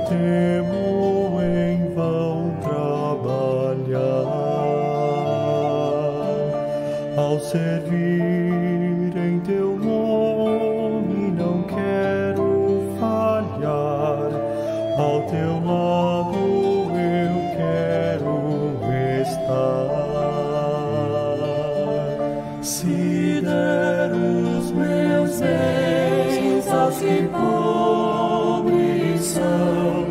temo em vão trabalhar, ao servir em teu nome não quero falhar, ao teu lado eu quero estar. Se der os meus bens aos que pobres são,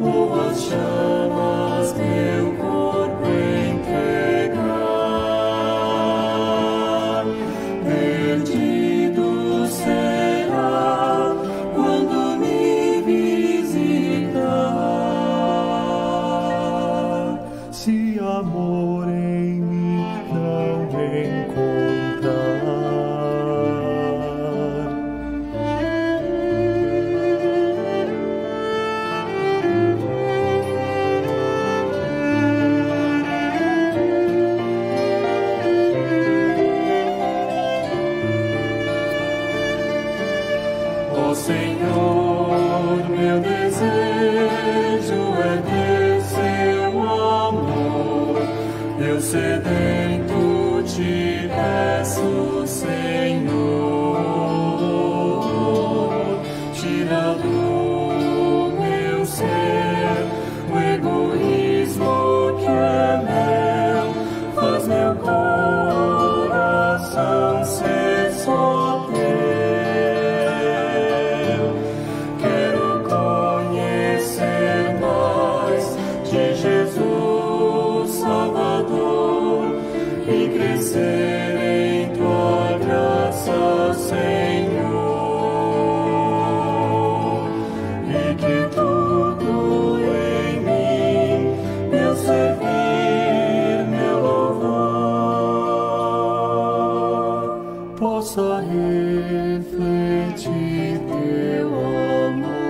ou as chamas meu corpo entregar, perdido será quando me visitar. Se amor em mim não encontrar, ó Senhor, meu desejo é ter seu amor. Eu sedento te peço, Senhor, tira do meu ser o egoísmo que é meu, faz meu coração ser só teu. Quero conhecer mais de Jesus Salvador e crescer em tua graça, Senhor, e que tudo em mim, meu servir, meu louvor, possa refletir teu amor,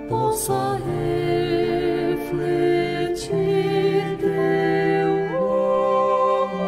possa refletir teu amor.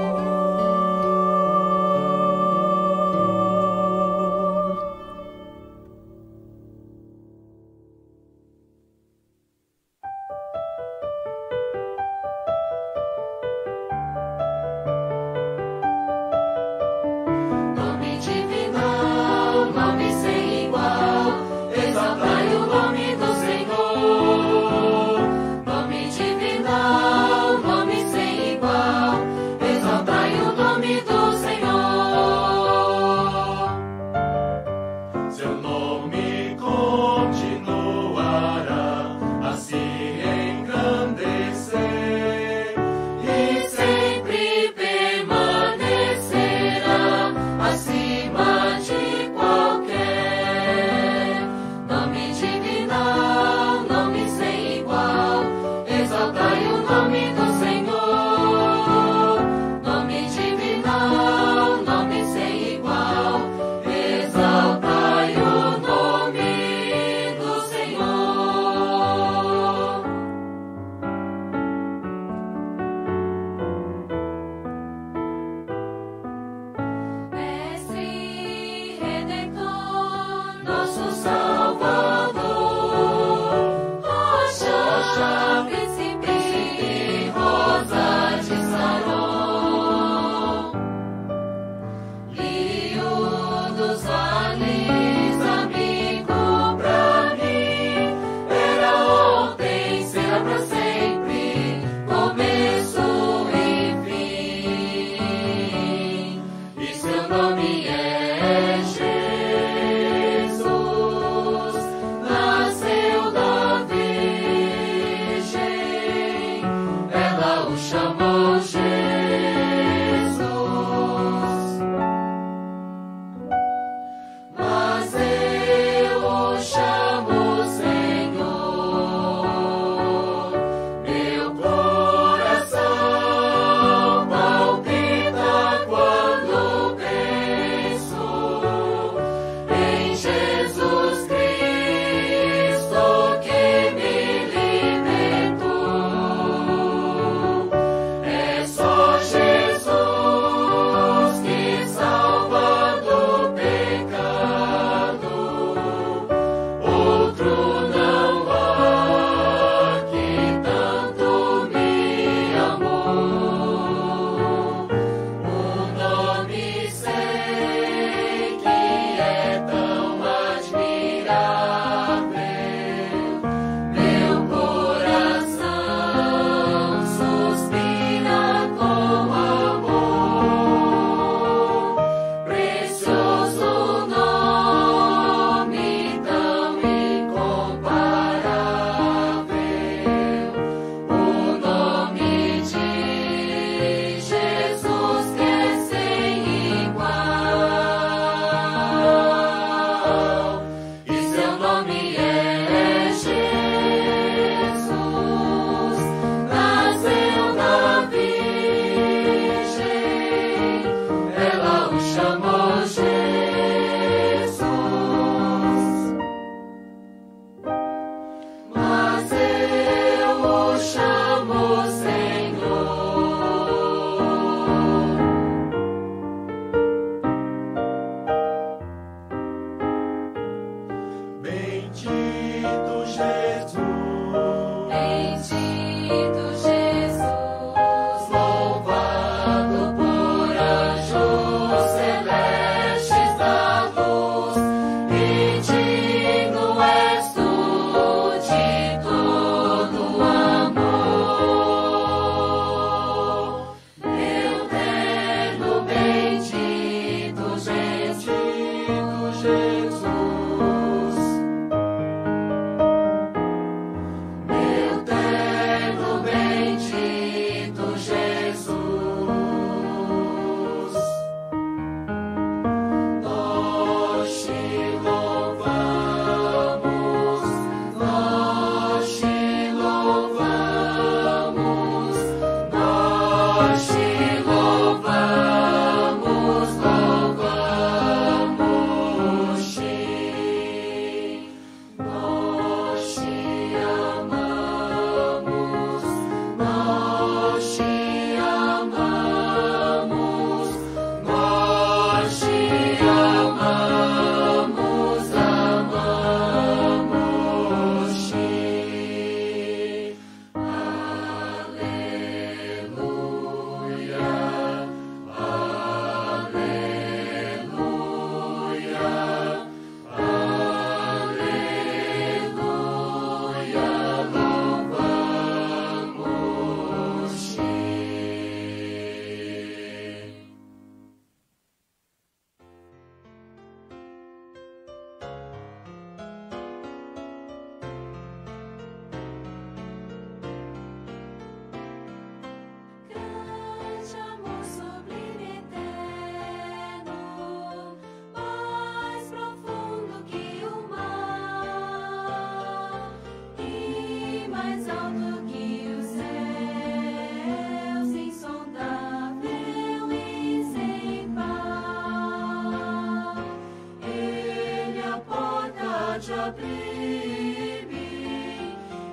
abrir-me,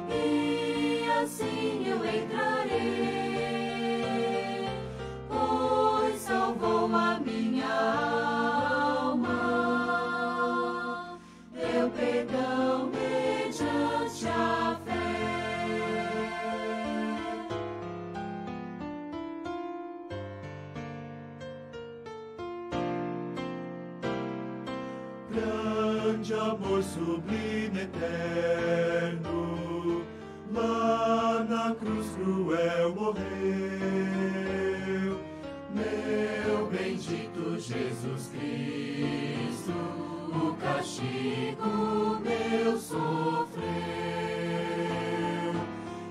e assim eu entrarei, pois salvou a minha alma, deu perdão mediante a fé. Grande amor sublime eterno, lá na cruz cruel morreu, meu bendito Jesus Cristo, o castigo meu sofreu.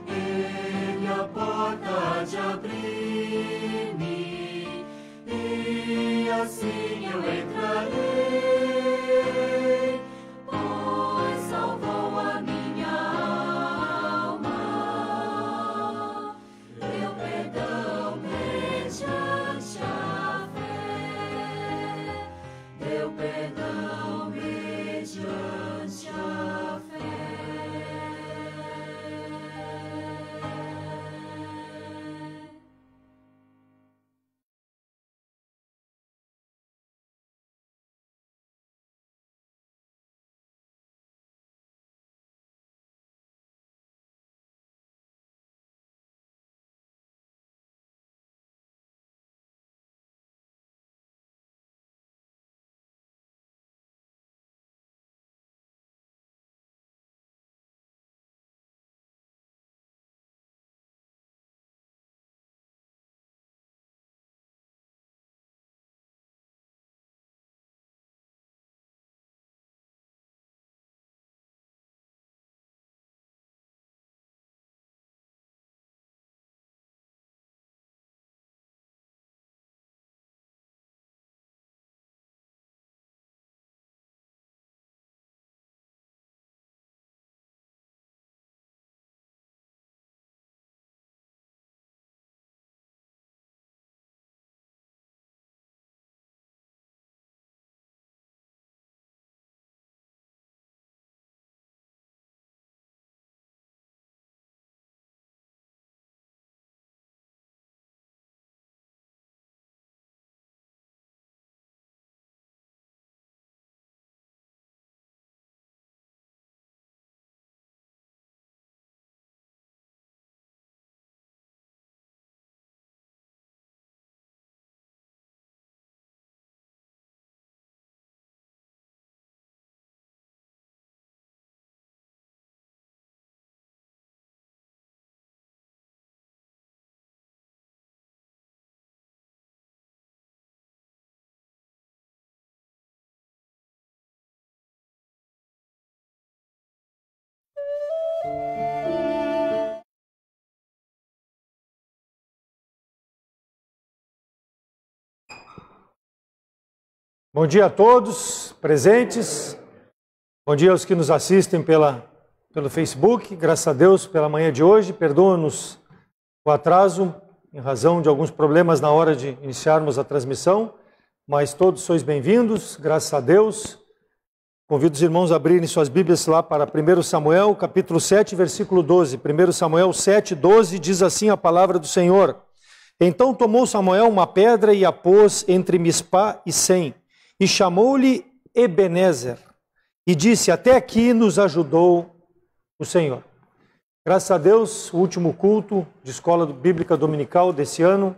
Ele a porta de abrir-me, e assim eu entrarei, pois salvou a minha alma, deu perdão mediante a fé, deu perdão mediante a fé. Bom dia a todos presentes, bom dia aos que nos assistem pelo Facebook, graças a Deus pela manhã de hoje, perdoa-nos o atraso em razão de alguns problemas na hora de iniciarmos a transmissão, mas todos sois bem-vindos, graças a Deus. Convido os irmãos a abrirem suas Bíblias lá para 1 Samuel, capítulo 7, versículo 12. 1 Samuel 7, 12 diz assim a palavra do Senhor: Então tomou Samuel uma pedra e a pôs entre Mispá e Sem, e chamou-lhe Ebenezer, e disse: Até aqui nos ajudou o Senhor. Graças a Deus, o último culto de Escola Bíblica Dominical desse ano,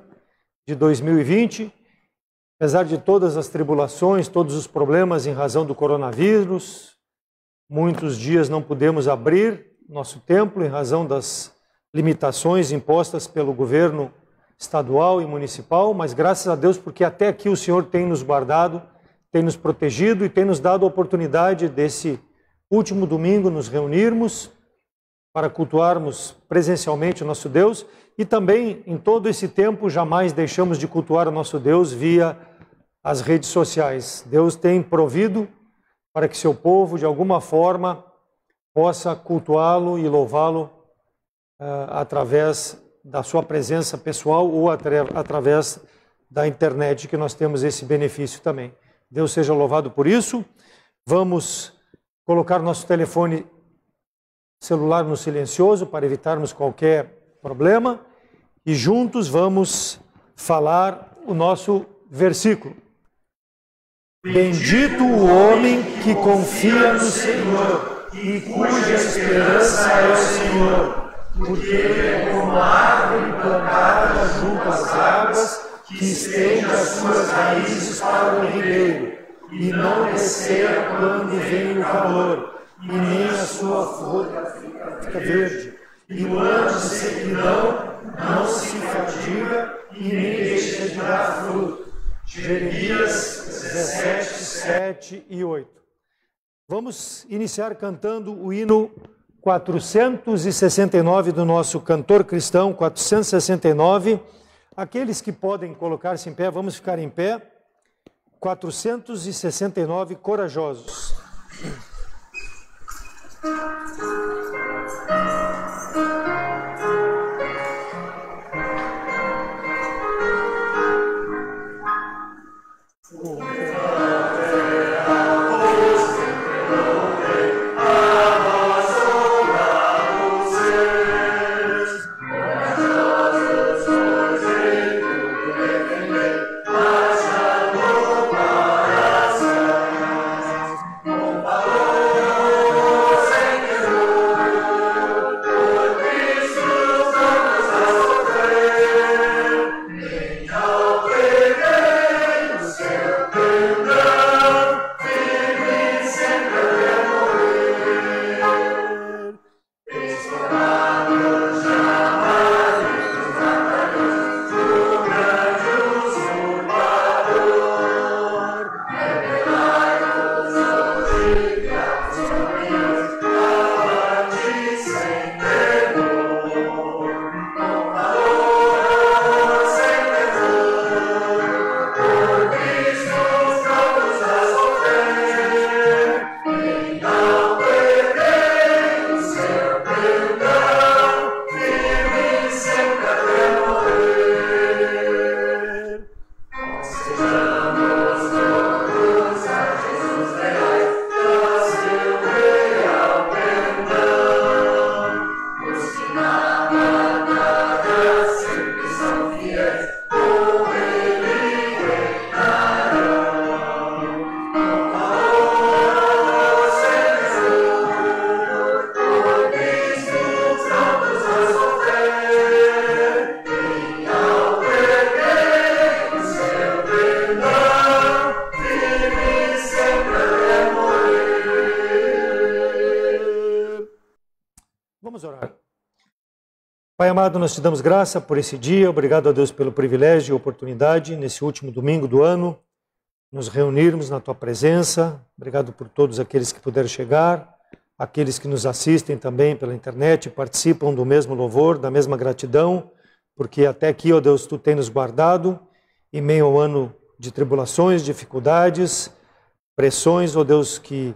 de 2020, apesar de todas as tribulações, todos os problemas em razão do coronavírus, muitos dias não pudemos abrir nosso templo em razão das limitações impostas pelo governo estadual e municipal, mas graças a Deus porque até aqui o Senhor tem nos guardado, tem nos protegido e tem nos dado a oportunidade desse último domingo nos reunirmos para cultuarmos presencialmente o nosso Deus e também em todo esse tempo jamais deixamos de cultuar o nosso Deus via as redes sociais. Deus tem provido para que seu povo de alguma forma possa cultuá-lo e louvá-lo através da sua presença pessoal ou através da internet, que nós temos esse benefício também. Deus seja louvado por isso. Vamos colocar nosso telefone celular no silencioso para evitarmos qualquer problema e juntos vamos falar o nosso versículo. Bendito o homem que confia no Senhor e cuja esperança é o Senhor, porque ele é como a árvore plantada junto às águas que estende as suas raízes para o ribeiro e não receia quando vem o calor, e nem a sua folha fica verde, e no ano de sequidão não se fadiga e nem deixa de dar fruto. Jeremias 17, 7 e 8. Vamos iniciar cantando o hino 469 do nosso cantor cristão, 469. Aqueles que podem colocar-se em pé, vamos ficar em pé. 469, corajosos. Pai amado, nós te damos graça por esse dia, obrigado a Deus pelo privilégio e oportunidade, nesse último domingo do ano, nos reunirmos na Tua presença. Obrigado por todos aqueles que puderam chegar, aqueles que nos assistem também pela internet, participam do mesmo louvor, da mesma gratidão, porque até aqui, ó Deus, Tu tem nos guardado, em meio ao ano de tribulações, dificuldades, pressões, ó Deus, que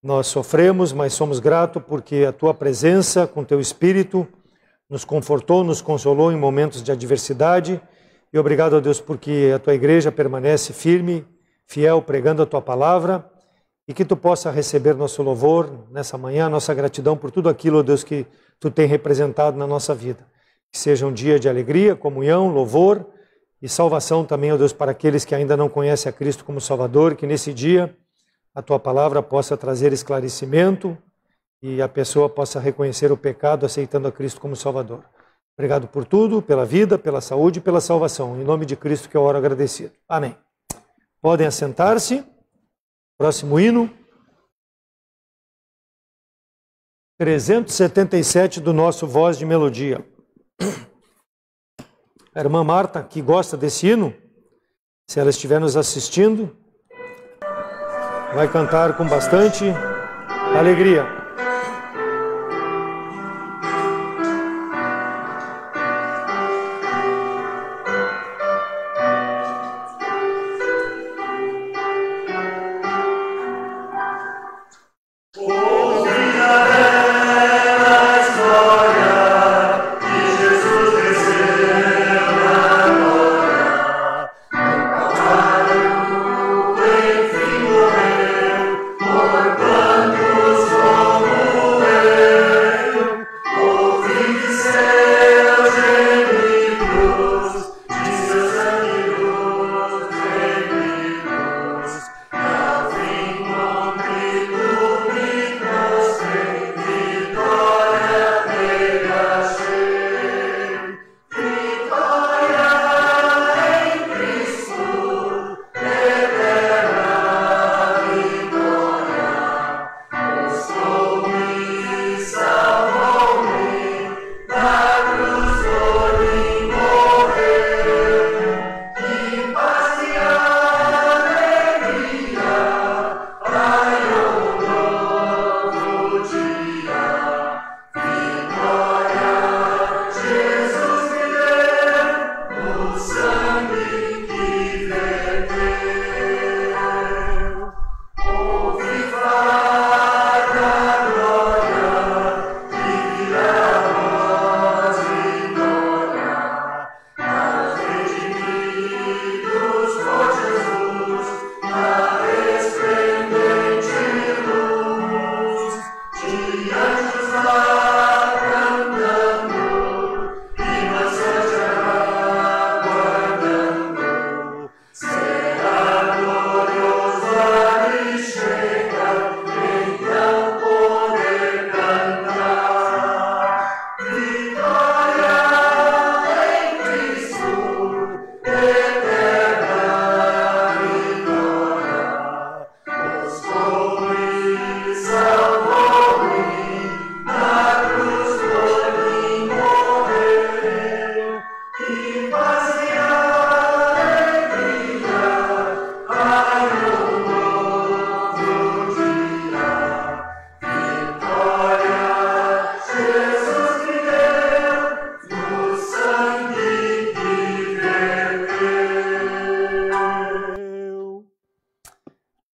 nós sofremos, mas somos gratos porque a Tua presença com Teu Espírito nos confortou, nos consolou em momentos de adversidade. E obrigado a Deus porque a Tua igreja permanece firme, fiel, pregando a Tua palavra, e que Tu possa receber nosso louvor nessa manhã, nossa gratidão por tudo aquilo, ó Deus, que Tu tem representado na nossa vida. Que seja um dia de alegria, comunhão, louvor e salvação também, ó Deus, para aqueles que ainda não conhecem a Cristo como Salvador, que nesse dia a Tua palavra possa trazer esclarecimento e a pessoa possa reconhecer o pecado aceitando a Cristo como Salvador. Obrigado por tudo, pela vida, pela saúde e pela salvação. Em nome de Cristo que eu oro agradecido. Amém. Podem assentar-se. Próximo hino. 377 do nosso Voz de Melodia. A irmã Marta, que gosta desse hino, se ela estiver nos assistindo, vai cantar com bastante alegria. Quando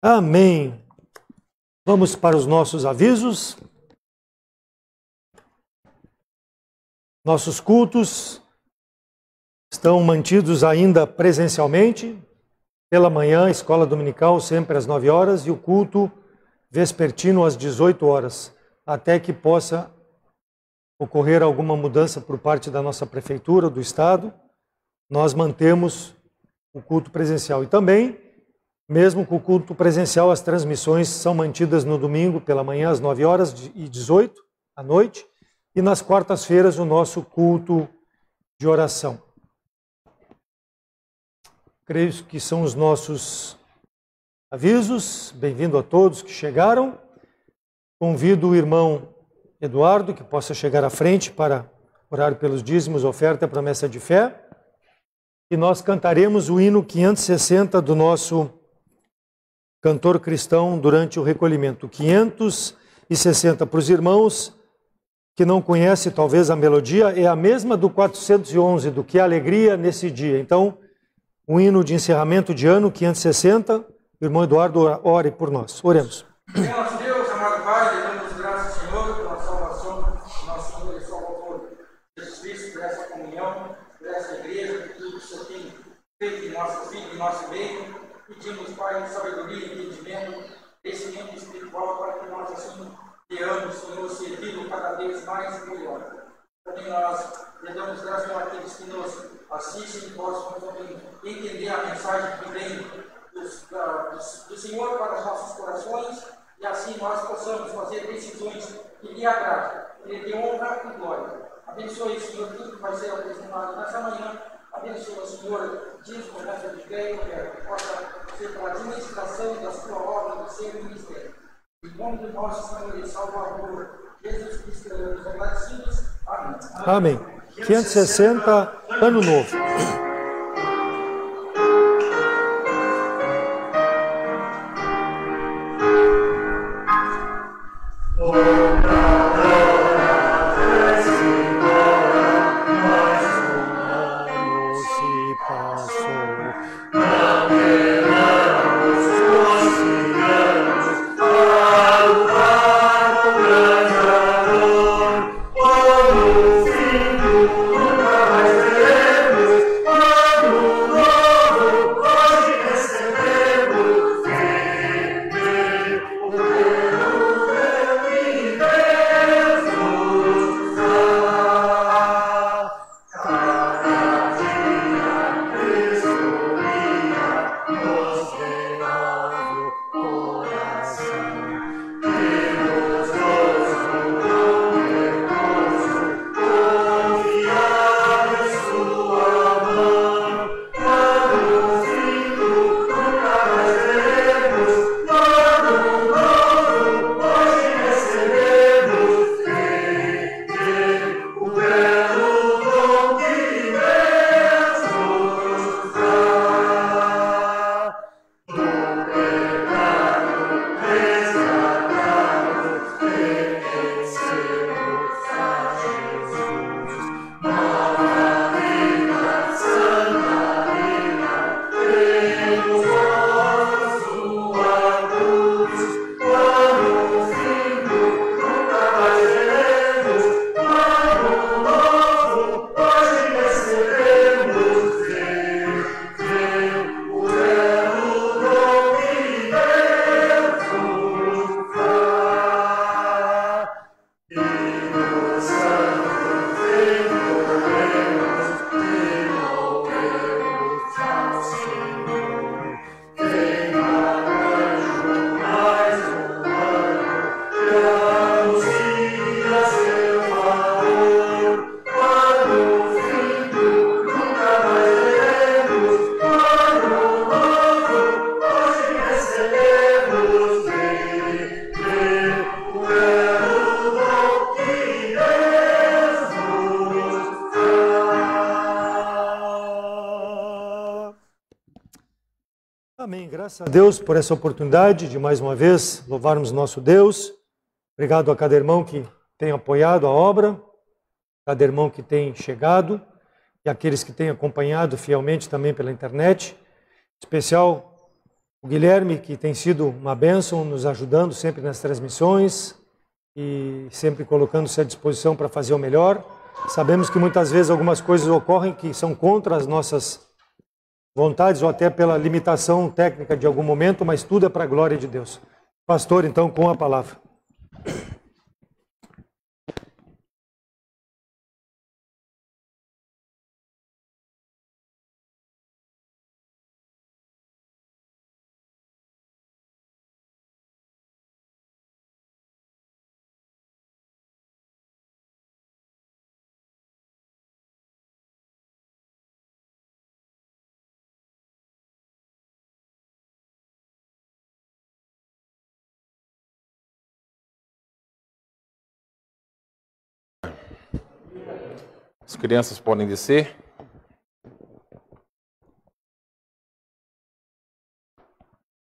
Amém. Vamos para os nossos avisos. Nossos cultos estão mantidos ainda presencialmente. Pela manhã, escola dominical sempre às 9 horas e o culto vespertino às 18 horas, até que possa ocorrer alguma mudança por parte da nossa prefeitura, do estado. Nós mantemos o culto presencial. E também, mesmo com o culto presencial, as transmissões são mantidas no domingo pela manhã às 9 horas e 18 à noite. E nas quartas-feiras o nosso culto de oração. Creio que são os nossos avisos. Bem-vindo a todos que chegaram. Convido o irmão Eduardo que possa chegar à frente para orar pelos dízimos, oferta e promessa de fé. E nós cantaremos o hino 560 do nosso cantor cristão durante o recolhimento. 560 para os irmãos que não conhecem talvez a melodia, é a mesma do 411, do Que Alegria Nesse Dia. Então, o hino de encerramento de ano, 560, o irmão Eduardo ore por nós. Oremos. Senhor nosso Deus, amado Pai, damos graças, Senhor, pela salvação do nosso Senhor e Salvador Jesus Cristo, por essa comunhão, por essa igreja, por tudo que o Senhor tem feito em nosso filho, em nosso meio. Pedimos, Pai, sabedoria e entendimento, crescimento espiritual, para que nós assim tenhamos, Senhor, servido cada vez mais e melhor. Também nós damos graças a aqueles que nos assistem e possam também entender a mensagem que vem do Senhor para os nossos corações e assim nós possamos fazer decisões que lhe agradem, que lhe dê honra e glória. Abençoe, Senhor, tudo que vai ser apresentado nessa manhã. Abençoe, Senhor, diz promessa de fé e oferta, que possa ser para a administração da sua obra, do seu ministério. Em nome do nosso Senhor e Salvador, Jesus Cristo, os agradecidos. Amém. Amém. 560, Ano Novo. Amém. Graças a Deus por essa oportunidade de mais uma vez louvarmos nosso Deus. Obrigado a cada irmão que tem apoiado a obra, cada irmão que tem chegado e aqueles que têm acompanhado fielmente também pela internet. Em especial o Guilherme, que tem sido uma bênção, nos ajudando sempre nas transmissões e sempre colocando-se à disposição para fazer o melhor. Sabemos que muitas vezes algumas coisas ocorrem que são contra as nossas vontades ou até pela limitação técnica de algum momento, mas tudo é para a glória de Deus. Pastor, então, com a palavra. As crianças podem descer.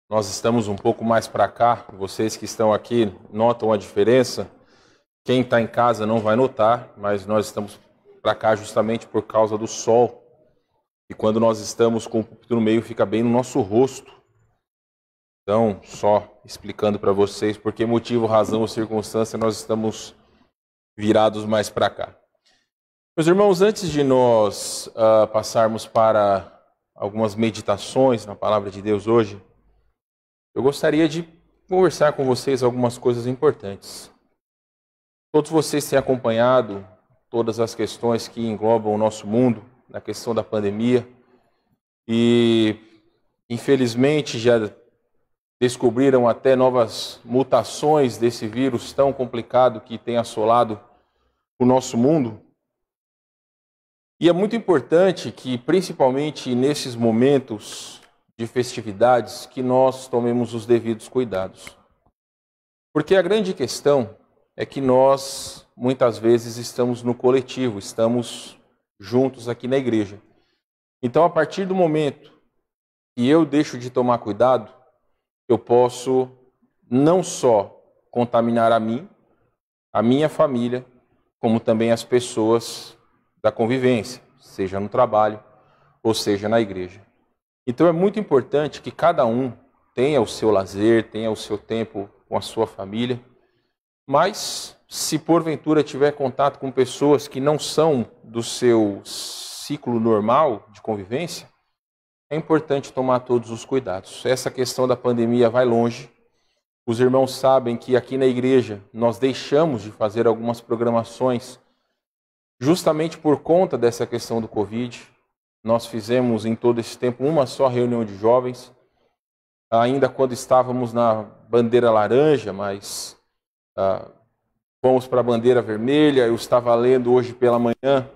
Nós estamos um pouco mais para cá. Vocês que estão aqui notam a diferença. Quem está em casa não vai notar, mas nós estamos para cá justamente por causa do sol. E quando nós estamos com o púlpito no meio, fica bem no nosso rosto. Então, só explicando para vocês por que motivo, razão ou circunstância nós estamos virados mais para cá. Meus irmãos, antes de nós passarmos para algumas meditações na palavra de Deus hoje, eu gostaria de conversar com vocês algumas coisas importantes. Todos vocês têm acompanhado todas as questões que englobam o nosso mundo, na questão da pandemia, e infelizmente já descobriram até novas mutações desse vírus tão complicado que tem assolado o nosso mundo. E é muito importante que, principalmente nesses momentos de festividades, que nós tomemos os devidos cuidados. Porque a grande questão é que nós, muitas vezes, estamos no coletivo, estamos juntos aqui na igreja. Então, a partir do momento que eu deixo de tomar cuidado, eu posso não só contaminar a mim, a minha família, como também as pessoas da convivência, seja no trabalho ou seja na igreja. Então é muito importante que cada um tenha o seu lazer, tenha o seu tempo com a sua família, mas se porventura tiver contato com pessoas que não são do seu ciclo normal de convivência, é importante tomar todos os cuidados. Essa questão da pandemia vai longe. Os irmãos sabem que aqui na igreja nós deixamos de fazer algumas programações justamente por conta dessa questão do Covid. Nós fizemos em todo esse tempo uma só reunião de jovens, ainda quando estávamos na bandeira laranja, mas fomos para a bandeira vermelha. Eu estava lendo hoje pela manhã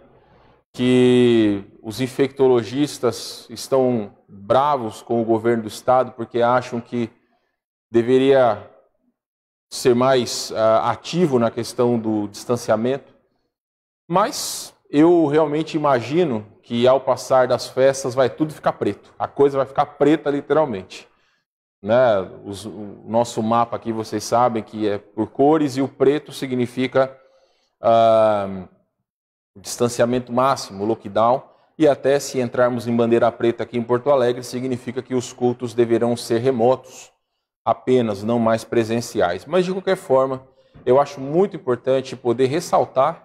que os infectologistas estão bravos com o governo do estado porque acham que deveria ser mais ativo na questão do distanciamento. Mas eu realmente imagino que ao passar das festas vai tudo ficar preto. A coisa vai ficar preta literalmente. Né? O nosso mapa aqui, vocês sabem que é por cores, e o preto significa distanciamento máximo, lockdown. E até se entrarmos em bandeira preta aqui em Porto Alegre, significa que os cultos deverão ser remotos, apenas, não mais presenciais. Mas de qualquer forma, eu acho muito importante poder ressaltar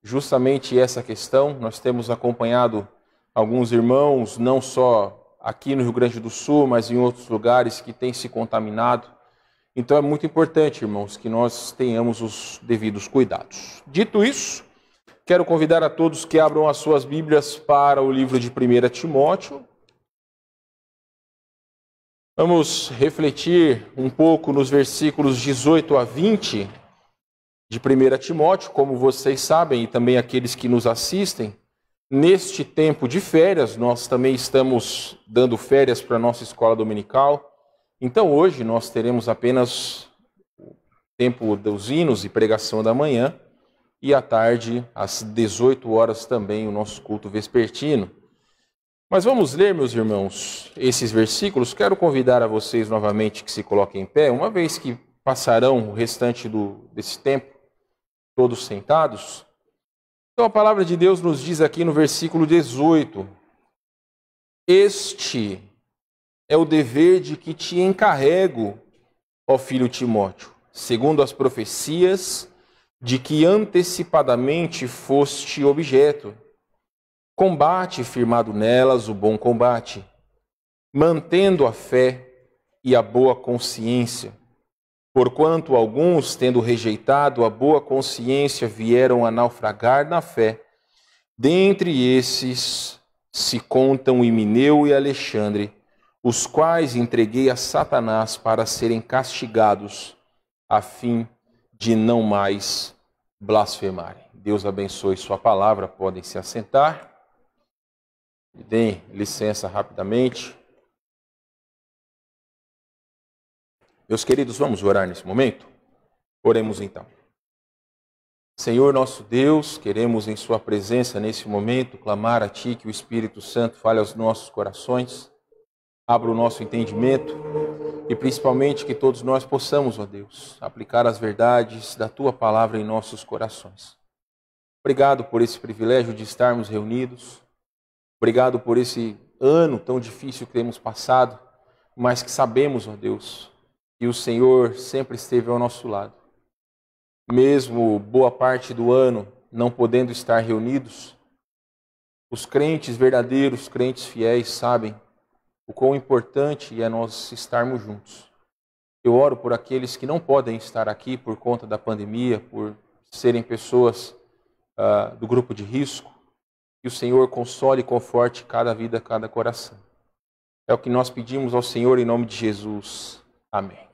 justamente essa questão. Nós temos acompanhado alguns irmãos, não só aqui no Rio Grande do Sul, mas em outros lugares que têm se contaminado. Então é muito importante, irmãos, que nós tenhamos os devidos cuidados. Dito isso, quero convidar a todos que abram as suas Bíblias para o livro de 1 Timóteo. Vamos refletir um pouco nos versículos 18 a 20 de 1 Timóteo. Como vocês sabem, e também aqueles que nos assistem, neste tempo de férias, nós também estamos dando férias para a nossa escola dominical. Então hoje nós teremos apenas o tempo dos hinos e pregação da manhã, e à tarde, às 18 horas, também o nosso culto vespertino. Mas vamos ler, meus irmãos, esses versículos. Quero convidar a vocês novamente que se coloquem em pé, uma vez que passarão o restante desse tempo todos sentados. Então a palavra de Deus nos diz aqui no versículo 18: Este é o dever de que te encarrego, ó filho Timóteo, segundo as profecias de que antecipadamente foste objeto. Combate firmado nelas o bom combate, mantendo a fé e a boa consciência. Porquanto alguns, tendo rejeitado a boa consciência, vieram a naufragar na fé. Dentre esses se contam Himeneu e Alexandre, os quais entreguei a Satanás para serem castigados, a fim de não mais blasfemarem. Deus abençoe sua palavra, podem se assentar. Me deem licença rapidamente. Meus queridos, vamos orar nesse momento? Oremos então. Senhor nosso Deus, queremos em sua presença nesse momento clamar a Ti que o Espírito Santo fale aos nossos corações, abra o nosso entendimento e principalmente que todos nós possamos, ó Deus, aplicar as verdades da Tua palavra em nossos corações. Obrigado por esse privilégio de estarmos reunidos, obrigado por esse ano tão difícil que temos passado, mas que sabemos, ó Deus, que o Senhor sempre esteve ao nosso lado. Mesmo boa parte do ano não podendo estar reunidos, os crentes verdadeiros, crentes fiéis, sabem o quão importante é nós estarmos juntos. Eu oro por aqueles que não podem estar aqui por conta da pandemia, por serem pessoas do grupo de risco, que o Senhor console e conforte cada vida, cada coração. É o que nós pedimos ao Senhor em nome de Jesus. Amém.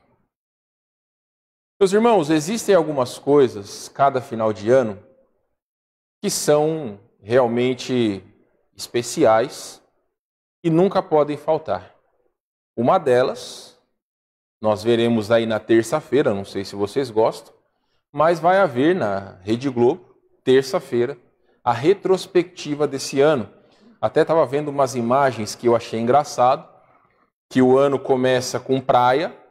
Meus irmãos, existem algumas coisas, cada final de ano, que são realmente especiais e nunca podem faltar. Uma delas, nós veremos aí na terça-feira, não sei se vocês gostam, mas vai haver na Rede Globo, terça-feira, a retrospectiva desse ano. Até estava vendo umas imagens que eu achei engraçado, que o ano começa com praia,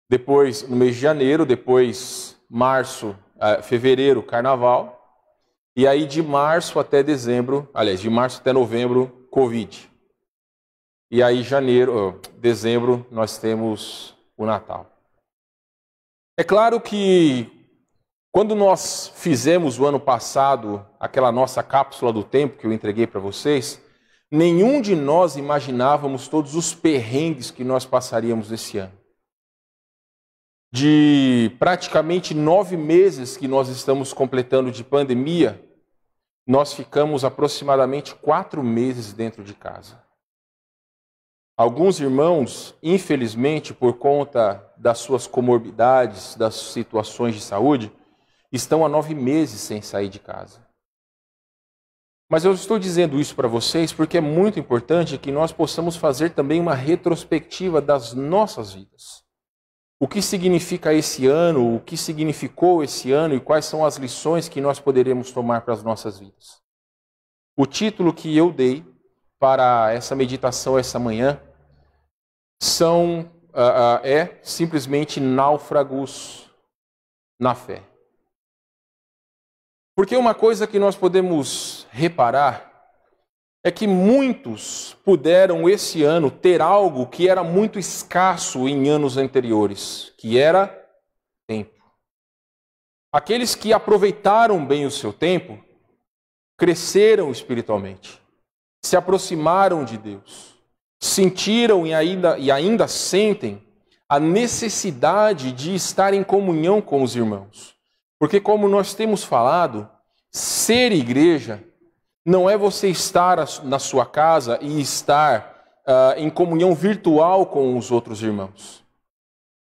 depois, no mês de janeiro, depois março, fevereiro, carnaval. E aí de março até dezembro, aliás, de março até novembro, Covid. E aí dezembro, nós temos o Natal. É claro que quando nós fizemos o ano passado aquela nossa cápsula do tempo que eu entreguei para vocês, nenhum de nós imaginávamos todos os perrengues que nós passaríamos esse ano. De praticamente 9 meses que nós estamos completando de pandemia, nós ficamos aproximadamente 4 meses dentro de casa. Alguns irmãos, infelizmente, por conta das suas comorbidades, das situações de saúde, estão há 9 meses sem sair de casa. Mas eu estou dizendo isso para vocês porque é muito importante que nós possamos fazer também uma retrospectiva das nossas vidas. O que significa esse ano, o que significou esse ano e quais são as lições que nós poderemos tomar para as nossas vidas. O título que eu dei para essa meditação essa manhã é simplesmente náufragos na fé. Porque uma coisa que nós podemos reparar é que muitos puderam esse ano ter algo que era muito escasso em anos anteriores, que era tempo. Aqueles que aproveitaram bem o seu tempo, cresceram espiritualmente, se aproximaram de Deus, sentiram e ainda sentem a necessidade de estar em comunhão com os irmãos. Porque como nós temos falado, ser igreja não é você estar na sua casa e estar em comunhão virtual com os outros irmãos.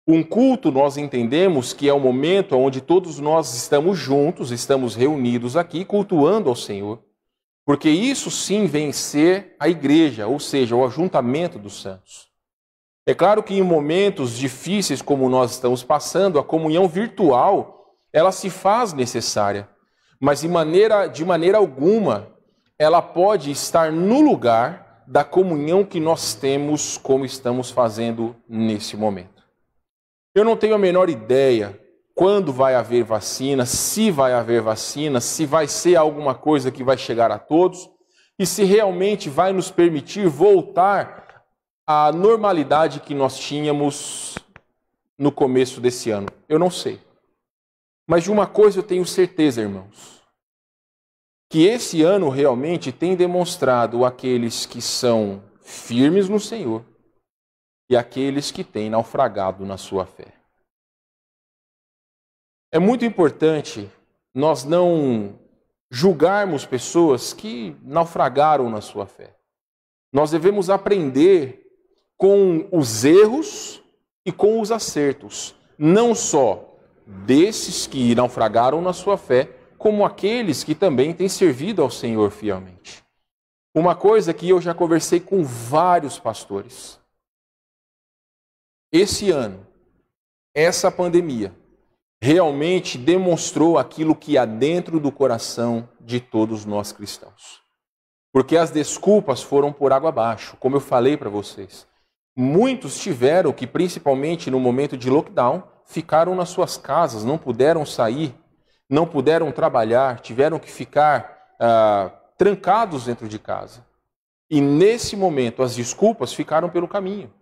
Um culto nós entendemos que é o momento onde todos nós estamos juntos, estamos reunidos aqui cultuando ao Senhor. Porque isso sim vem ser a igreja, ou seja, o ajuntamento dos santos. É claro que em momentos difíceis como nós estamos passando, a comunhão virtual, ela se faz necessária. Mas de maneira alguma, ela pode estar no lugar da comunhão que nós temos como estamos fazendo nesse momento. Eu não tenho a menor ideia quando vai haver vacina, se vai haver vacina, se vai ser alguma coisa que vai chegar a todos e se realmente vai nos permitir voltar a normalidade que nós tínhamos no começo desse ano? Eu não sei. Mas de uma coisa eu tenho certeza, irmãos, que esse ano realmente tem demonstrado aqueles que são firmes no Senhor e aqueles que têm naufragado na sua fé. É muito importante nós não julgarmos pessoas que naufragaram na sua fé. Nós devemos aprender com os erros e com os acertos, não só desses que naufragaram na sua fé, como aqueles que também têm servido ao Senhor fielmente. Uma coisa que eu já conversei com vários pastores. Esse ano, essa pandemia, realmente demonstrou aquilo que há dentro do coração de todos nós cristãos. Porque as desculpas foram por água abaixo, como eu falei para vocês. Muitos tiveram que, principalmente no momento de lockdown, ficaram nas suas casas, não puderam sair, não puderam trabalhar, tiveram que ficar trancados dentro de casa. E nesse momento as desculpas ficaram pelo caminho.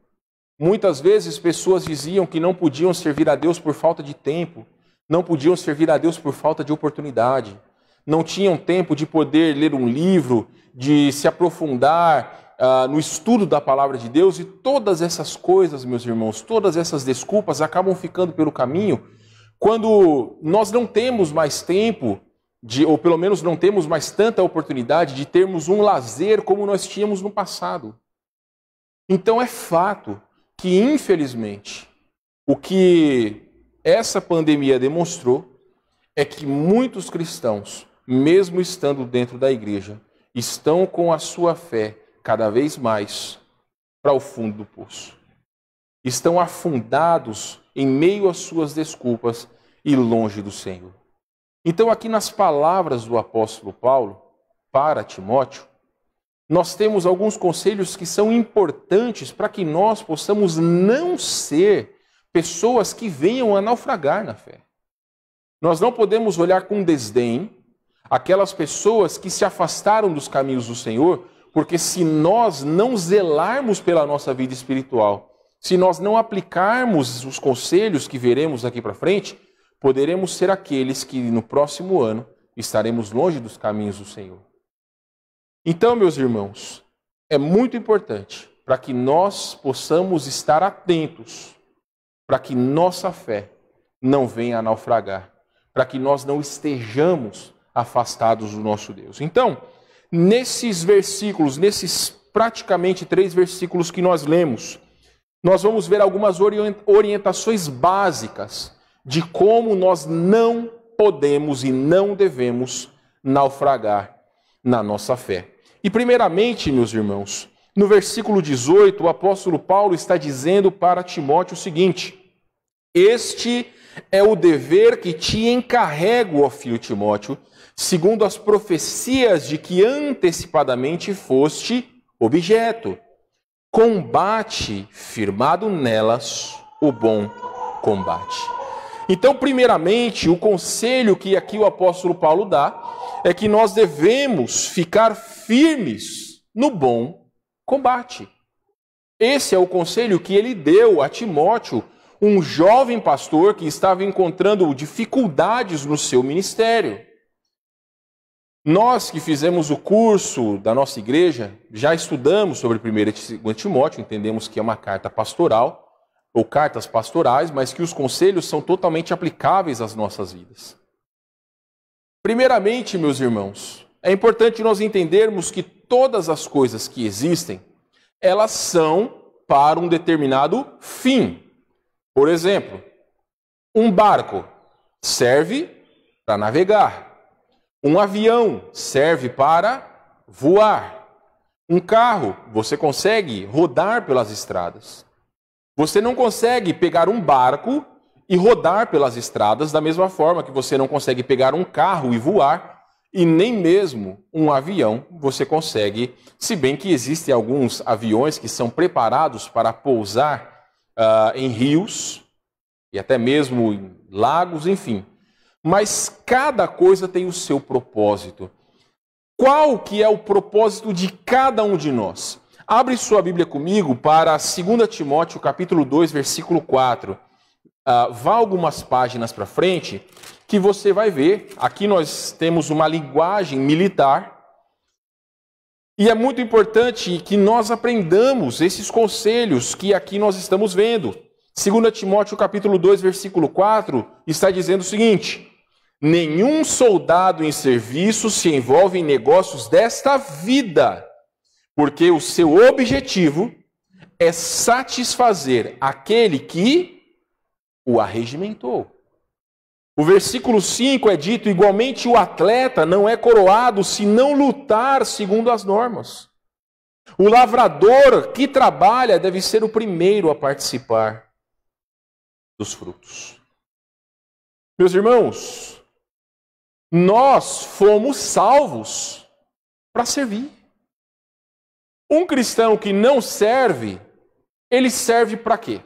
Muitas vezes pessoas diziam que não podiam servir a Deus por falta de tempo, não podiam servir a Deus por falta de oportunidade, não tinham tempo de poder ler um livro, de se aprofundar no estudo da palavra de Deus, e todas essas coisas, meus irmãos, todas essas desculpas acabam ficando pelo caminho quando nós não temos mais tempo, ou pelo menos não temos mais tanta oportunidade de termos um lazer como nós tínhamos no passado. Então é fato que, infelizmente, o que essa pandemia demonstrou é que muitos cristãos, mesmo estando dentro da igreja, estão com a sua fé cada vez mais para o fundo do poço. Estão afundados em meio às suas desculpas e longe do Senhor. Então, aqui nas palavras do apóstolo Paulo para Timóteo, nós temos alguns conselhos que são importantes para que nós possamos não ser pessoas que venham a naufragar na fé. Nós não podemos olhar com desdém aquelas pessoas que se afastaram dos caminhos do Senhor, porque se nós não zelarmos pela nossa vida espiritual, se nós não aplicarmos os conselhos que veremos daqui para frente, poderemos ser aqueles que no próximo ano estaremos longe dos caminhos do Senhor. Então, meus irmãos, é muito importante para que nós possamos estar atentos, para que nossa fé não venha a naufragar, para que nós não estejamos afastados do nosso Deus. Então, nesses versículos, nesses praticamente 3 versículos que nós lemos, nós vamos ver algumas orientações básicas de como nós não podemos e não devemos naufragar na nossa fé. E primeiramente, meus irmãos, no versículo 18, o apóstolo Paulo está dizendo para Timóteo o seguinte: este é o dever que te encarrego, ó filho Timóteo, segundo as profecias de que antecipadamente foste objeto. Combate, firmado nelas, o bom combate. Então, primeiramente, o conselho que aqui o apóstolo Paulo dá é que nós devemos ficar firmes no bom combate. Esse é o conselho que ele deu a Timóteo, um jovem pastor que estava encontrando dificuldades no seu ministério. Nós que fizemos o curso da nossa igreja, já estudamos sobre 1 e 2 Timóteo, entendemos que é uma carta pastoral, ou cartas pastorais, mas que os conselhos são totalmente aplicáveis às nossas vidas. Primeiramente, meus irmãos, é importante nós entendermos que todas as coisas que existem, elas são para um determinado fim. Por exemplo, um barco serve para navegar. Um avião serve para voar. Um carro, você consegue rodar pelas estradas. Você não consegue pegar um barco e rodar pelas estradas da mesma forma que você não consegue pegar um carro e voar, e nem mesmo um avião você consegue, se bem que existem alguns aviões que são preparados para pousar em rios e até mesmo em lagos, enfim. Mas cada coisa tem o seu propósito. Qual que é o propósito de cada um de nós? Abre sua Bíblia comigo para 2 Timóteo, capítulo 2, versículo 4. Vá algumas páginas para frente, que você vai ver. Aqui nós temos uma linguagem militar. E é muito importante que nós aprendamos esses conselhos que aqui nós estamos vendo. 2 Timóteo, capítulo 2, versículo 4, está dizendo o seguinte: nenhum soldado em serviço se envolve em negócios desta vida, porque o seu objetivo é satisfazer aquele que o arregimentou. O versículo 5 é dito: igualmente o atleta não é coroado se não lutar segundo as normas. O lavrador que trabalha deve ser o primeiro a participar dos frutos. Meus irmãos, nós fomos salvos para servir. Um cristão que não serve, ele serve para quê?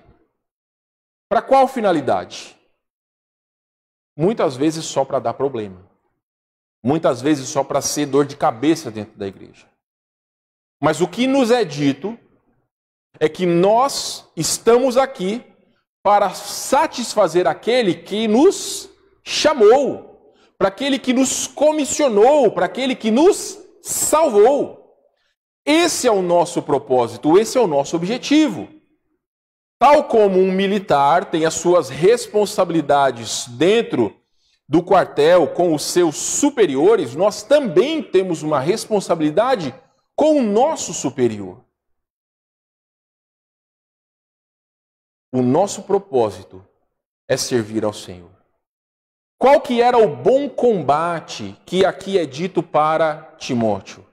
Para qual finalidade? Muitas vezes só para dar problema. Muitas vezes só para ser dor de cabeça dentro da igreja. Mas o que nos é dito é que nós estamos aqui para satisfazer aquele que nos chamou, para aquele que nos comissionou, para aquele que nos salvou. Esse é o nosso propósito, esse é o nosso objetivo. Tal como um militar tem as suas responsabilidades dentro do quartel com os seus superiores, nós também temos uma responsabilidade com o nosso superior. O nosso propósito é servir ao Senhor. Qual que era o bom combate que aqui é dito para Timóteo?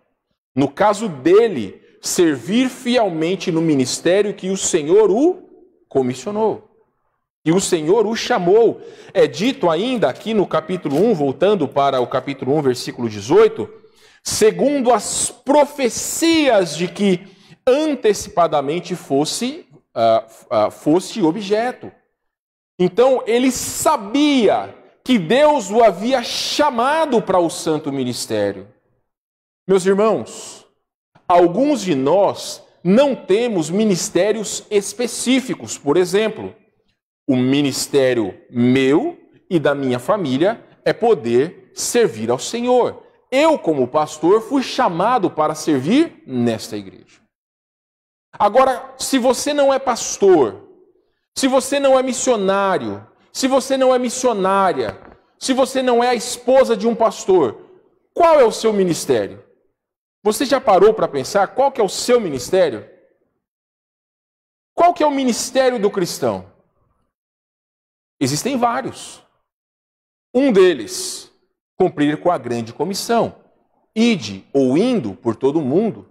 No caso dele, servir fielmente no ministério que o Senhor o comissionou, que o Senhor o chamou. É dito ainda aqui no capítulo 1, voltando para o capítulo 1, versículo 18, segundo as profecias de que antecipadamente fosse objeto. Então, ele sabia que Deus o havia chamado para o santo ministério. Meus irmãos, alguns de nós não temos ministérios específicos. Por exemplo, o ministério meu e da minha família é poder servir ao Senhor. Eu, como pastor, fui chamado para servir nesta igreja. Agora, se você não é pastor, se você não é missionário, se você não é missionária, se você não é a esposa de um pastor, qual é o seu ministério? Você já parou para pensar qual que é o seu ministério? Qual que é o ministério do cristão? Existem vários. Um deles, cumprir com a grande comissão. Ide, ou indo por todo o mundo,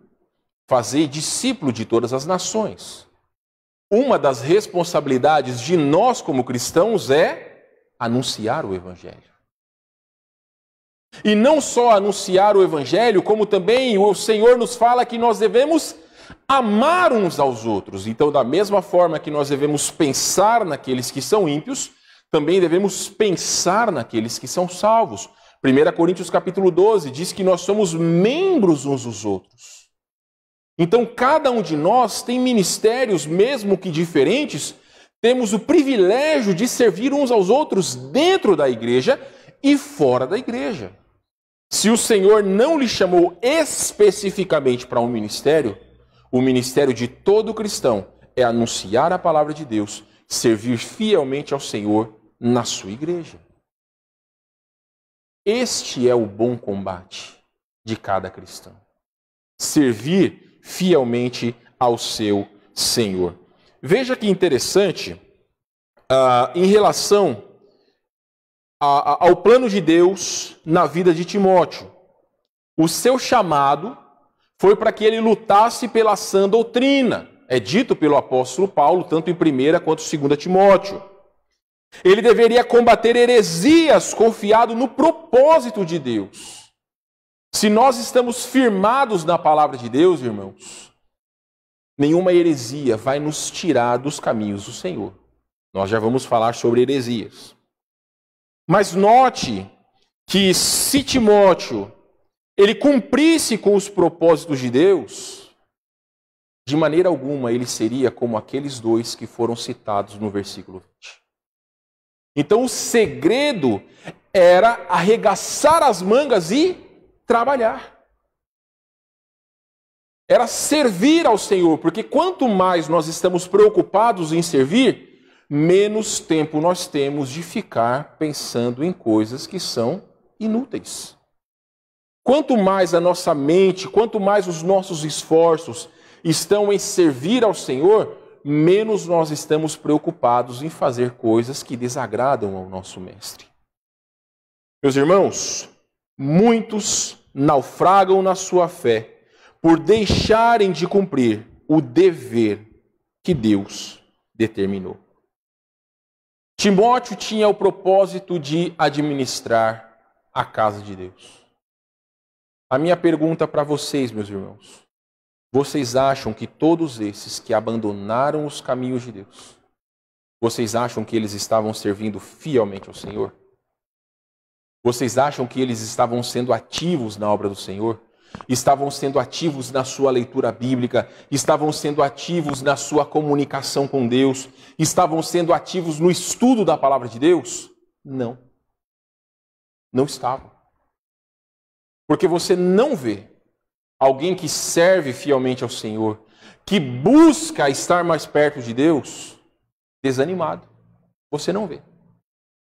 fazei discípulo de todas as nações. Uma das responsabilidades de nós como cristãos é anunciar o Evangelho. E não só anunciar o Evangelho, como também o Senhor nos fala que nós devemos amar uns aos outros. Então, da mesma forma que nós devemos pensar naqueles que são ímpios, também devemos pensar naqueles que são salvos. 1 Coríntios capítulo 12 diz que nós somos membros uns dos outros. Então, cada um de nós tem ministérios, mesmo que diferentes, temos o privilégio de servir uns aos outros dentro da igreja e fora da igreja. Se o Senhor não lhe chamou especificamente para um ministério, o ministério de todo cristão é anunciar a palavra de Deus, servir fielmente ao Senhor na sua igreja. Este é o bom combate de cada cristão. Servir fielmente ao seu Senhor. Veja que interessante, em relação ao plano de Deus na vida de Timóteo. O seu chamado foi para que ele lutasse pela sã doutrina. É dito pelo apóstolo Paulo, tanto em 1 quanto em 2 Timóteo. Ele deveria combater heresias confiado no propósito de Deus. Se nós estamos firmados na palavra de Deus, irmãos, nenhuma heresia vai nos tirar dos caminhos do Senhor. Nós já vamos falar sobre heresias. Mas note que se Timóteo ele cumprisse com os propósitos de Deus, de maneira alguma ele seria como aqueles dois que foram citados no versículo 20. Então o segredo era arregaçar as mangas e trabalhar. Era servir ao Senhor, porque quanto mais nós estamos preocupados em servir, menos tempo nós temos de ficar pensando em coisas que são inúteis. Quanto mais a nossa mente, quanto mais os nossos esforços estão em servir ao Senhor, menos nós estamos preocupados em fazer coisas que desagradam ao nosso Mestre. Meus irmãos, muitos naufragam na sua fé por deixarem de cumprir o dever que Deus determinou. Timóteo tinha o propósito de administrar a casa de Deus. A minha pergunta para vocês, meus irmãos, vocês acham que todos esses que abandonaram os caminhos de Deus, vocês acham que eles estavam servindo fielmente ao Senhor? Vocês acham que eles estavam sendo ativos na obra do Senhor? Estavam sendo ativos na sua leitura bíblica, estavam sendo ativos na sua comunicação com Deus, estavam sendo ativos no estudo da palavra de Deus? Não. Não estavam. Porque você não vê alguém que serve fielmente ao Senhor, que busca estar mais perto de Deus, desanimado. Você não vê.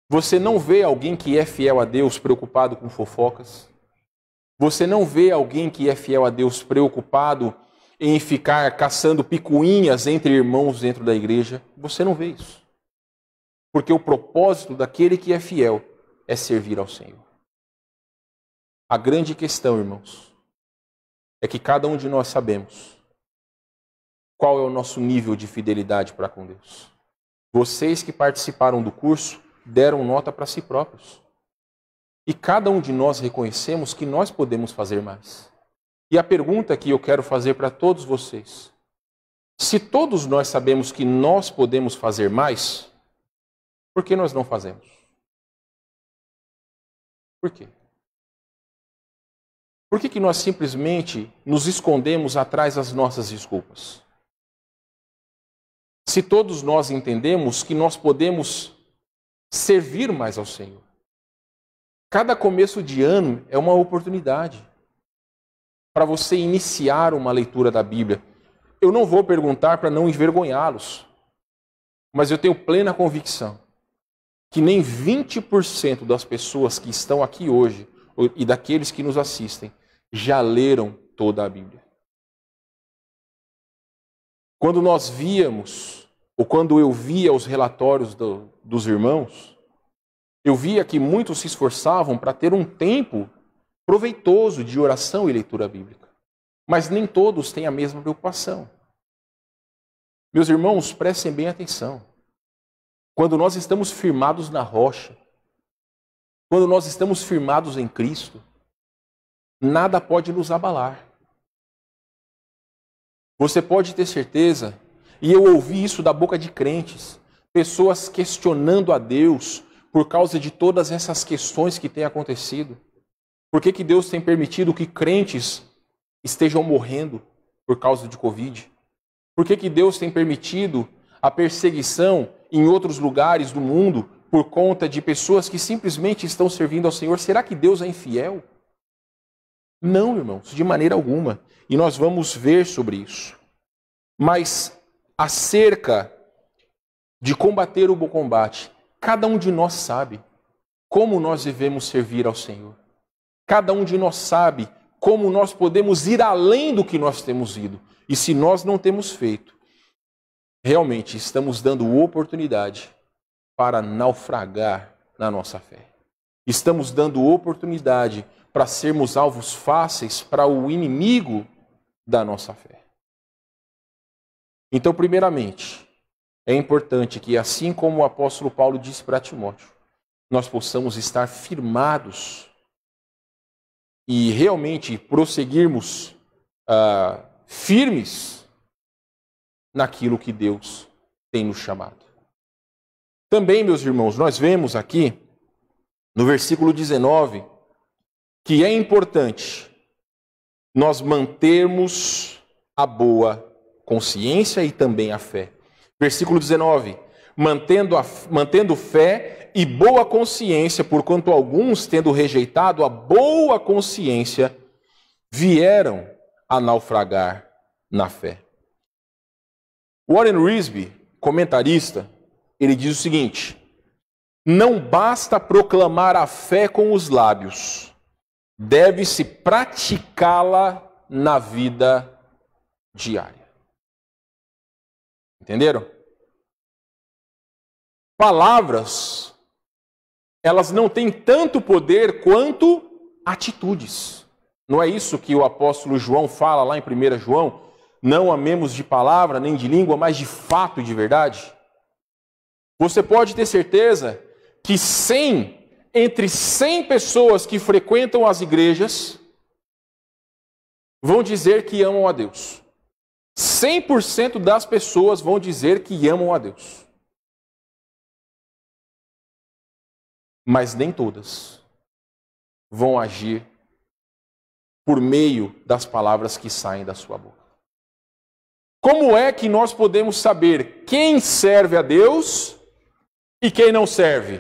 Você não vê alguém que é fiel a Deus preocupado com fofocas. Você não vê alguém que é fiel a Deus preocupado em ficar caçando picuinhas entre irmãos dentro da igreja. Você não vê isso. Porque o propósito daquele que é fiel é servir ao Senhor. A grande questão, irmãos, é que cada um de nós sabemos qual é o nosso nível de fidelidade para com Deus. Vocês que participaram do curso deram nota para si próprios. E cada um de nós reconhecemos que nós podemos fazer mais. E a pergunta que eu quero fazer para todos vocês: se todos nós sabemos que nós podemos fazer mais, por que nós não fazemos? Por quê? Por que nós simplesmente nos escondemos atrás das nossas desculpas? Se todos nós entendemos que nós podemos servir mais ao Senhor. Cada começo de ano é uma oportunidade para você iniciar uma leitura da Bíblia. Eu não vou perguntar para não envergonhá-los, mas eu tenho plena convicção que nem 20% das pessoas que estão aqui hoje e daqueles que nos assistem já leram toda a Bíblia. Quando nós víamos, ou quando eu via os relatórios dos irmãos, eu via que muitos se esforçavam para ter um tempo proveitoso de oração e leitura bíblica. Mas nem todos têm a mesma preocupação. Meus irmãos, prestem bem atenção. Quando nós estamos firmados na rocha, quando nós estamos firmados em Cristo, nada pode nos abalar. Você pode ter certeza, e eu ouvi isso da boca de crentes, pessoas questionando a Deus por causa de todas essas questões que têm acontecido. Por que Deus tem permitido que crentes estejam morrendo por causa de Covid? Por que Deus tem permitido a perseguição em outros lugares do mundo por conta de pessoas que simplesmente estão servindo ao Senhor? Será que Deus é infiel? Não, irmãos, de maneira alguma. E nós vamos ver sobre isso. Mas acerca de combater o bom combate, cada um de nós sabe como nós devemos servir ao Senhor. Cada um de nós sabe como nós podemos ir além do que nós temos ido. E se nós não temos feito, realmente estamos dando oportunidade para naufragar na nossa fé. Estamos dando oportunidade para sermos alvos fáceis para o inimigo da nossa fé. Então, primeiramente, é importante que, assim como o apóstolo Paulo disse para Timóteo, nós possamos estar firmados e realmente prosseguirmos firmes naquilo que Deus tem nos chamado. Também, meus irmãos, nós vemos aqui, no versículo 19, que é importante nós mantermos a boa consciência e também a fé. Versículo 19. Mantendo fé e boa consciência, porquanto alguns, tendo rejeitado a boa consciência, vieram a naufragar na fé. Warren Wiersbe, comentarista, ele diz o seguinte: não basta proclamar a fé com os lábios, deve-se praticá-la na vida diária. Entenderam? Palavras, elas não têm tanto poder quanto atitudes. Não é isso que o apóstolo João fala lá em 1 João? Não amemos de palavra nem de língua, mas de fato e de verdade. Você pode ter certeza que entre 100 pessoas que frequentam as igrejas vão dizer que amam a Deus. 100% das pessoas vão dizer que amam a Deus. Mas nem todas vão agir por meio das palavras que saem da sua boca. Como é que nós podemos saber quem serve a Deus e quem não serve?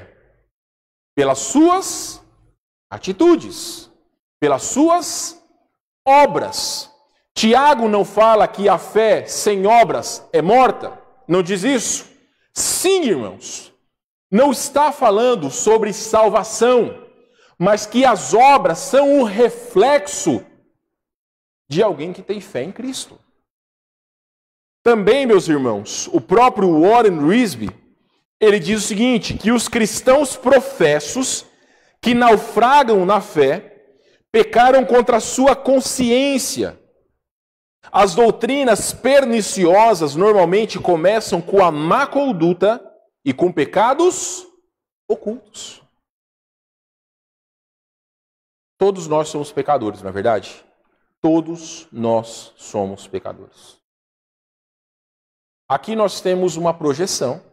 Pelas suas atitudes, pelas suas obras. Tiago não fala que a fé sem obras é morta? Não diz isso? Sim, irmãos. Não está falando sobre salvação, mas que as obras são um reflexo de alguém que tem fé em Cristo. Também, meus irmãos, o próprio Warren Wiersbe, ele diz o seguinte, que os cristãos professos que naufragam na fé pecaram contra a sua consciência. As doutrinas perniciosas normalmente começam com a má conduta e com pecados ocultos. Todos nós somos pecadores, não é verdade? Todos nós somos pecadores. Aqui nós temos uma projeção.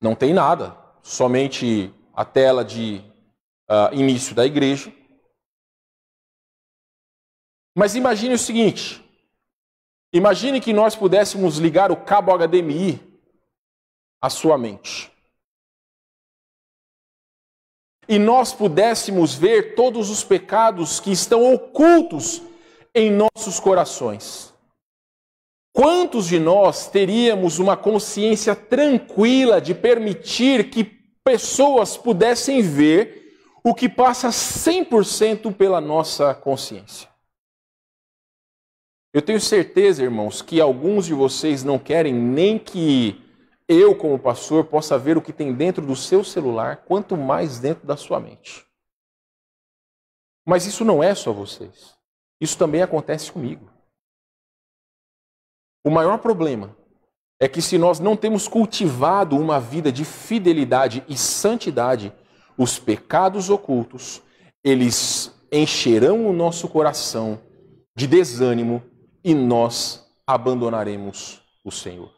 Não tem nada, somente a tela de início da igreja. Mas imagine o seguinte, imagine que nós pudéssemos ligar o cabo HDMI à sua mente. E nós pudéssemos ver todos os pecados que estão ocultos em nossos corações. Quantos de nós teríamos uma consciência tranquila de permitir que pessoas pudessem ver o que passa 100% pela nossa consciência? Eu tenho certeza, irmãos, que alguns de vocês não querem nem que eu, como pastor, possa ver o que tem dentro do seu celular, quanto mais dentro da sua mente. Mas isso não é só vocês. Isso também acontece comigo. O maior problema é que se nós não temos cultivado uma vida de fidelidade e santidade, os pecados ocultos, eles encherão o nosso coração de desânimo e nós abandonaremos o Senhor.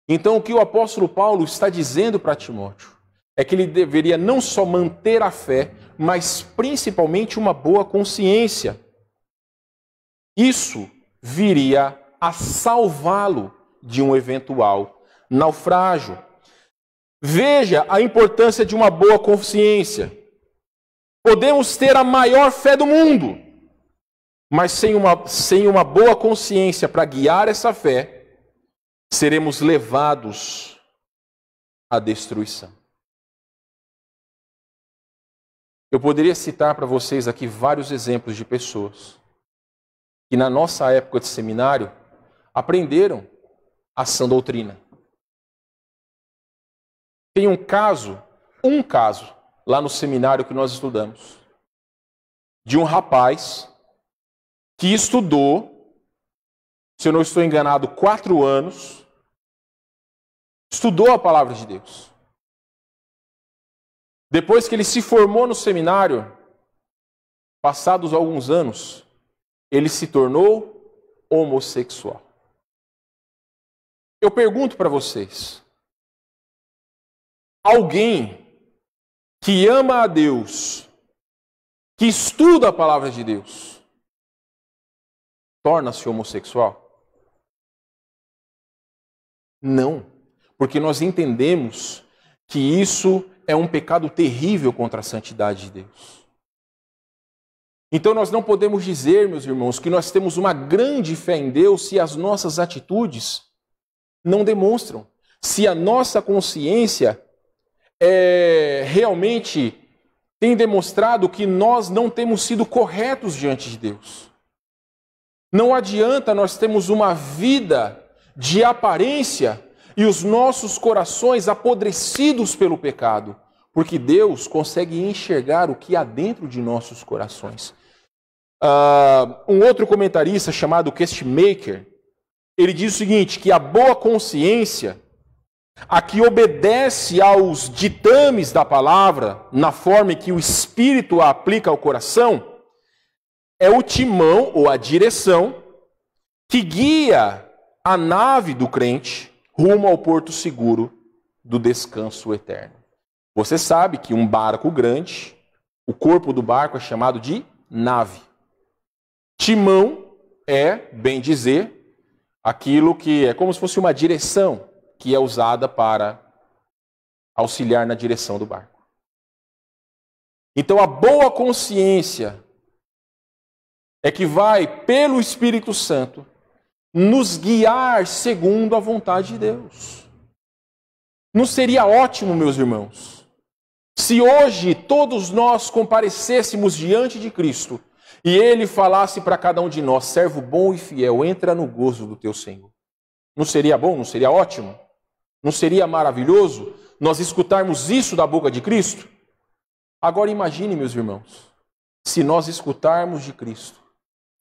Então, o que o apóstolo Paulo está dizendo para Timóteo é que ele deveria não só manter a fé, mas principalmente uma boa consciência. Isso viria a salvá-lo de um eventual naufrágio. Veja a importância de uma boa consciência. Podemos ter a maior fé do mundo, mas sem uma boa consciência para guiar essa fé, seremos levados à destruição. Eu poderia citar para vocês aqui vários exemplos de pessoas que na nossa época de seminário aprenderam a sã doutrina. Tem um caso lá no seminário que nós estudamos, de um rapaz que estudou, se eu não estou enganado, 4 anos, estudou a palavra de Deus. Depois que ele se formou no seminário, passados alguns anos, ele se tornou homossexual. Eu pergunto para vocês, alguém que ama a Deus, que estuda a palavra de Deus, torna-se homossexual? Não, porque nós entendemos que isso é um pecado terrível contra a santidade de Deus. Então nós não podemos dizer, meus irmãos, que nós temos uma grande fé em Deus se as nossas atitudes não demonstram, se a nossa consciência realmente tem demonstrado que nós não temos sido corretos diante de Deus. Não adianta nós termos uma vida de aparência e os nossos corações apodrecidos pelo pecado, porque Deus consegue enxergar o que há dentro de nossos corações. Um outro comentarista chamado Castmaker, ele diz o seguinte, que a boa consciência, a que obedece aos ditames da palavra, na forma em que o Espírito a aplica ao coração, é o timão ou a direção que guia a nave do crente rumo ao porto seguro do descanso eterno. Você sabe que um barco grande, o corpo do barco é chamado de nave. Timão é, bem dizer, aquilo que é como se fosse uma direção que é usada para auxiliar na direção do barco. Então a boa consciência é que vai, pelo Espírito Santo, nos guiar segundo a vontade de Deus. Não seria ótimo, meus irmãos, se hoje todos nós comparecêssemos diante de Cristo e Ele falasse para cada um de nós, servo bom e fiel, entra no gozo do teu Senhor. Não seria bom? Não seria ótimo? Não seria maravilhoso nós escutarmos isso da boca de Cristo? Agora imagine, meus irmãos, se nós escutarmos de Cristo,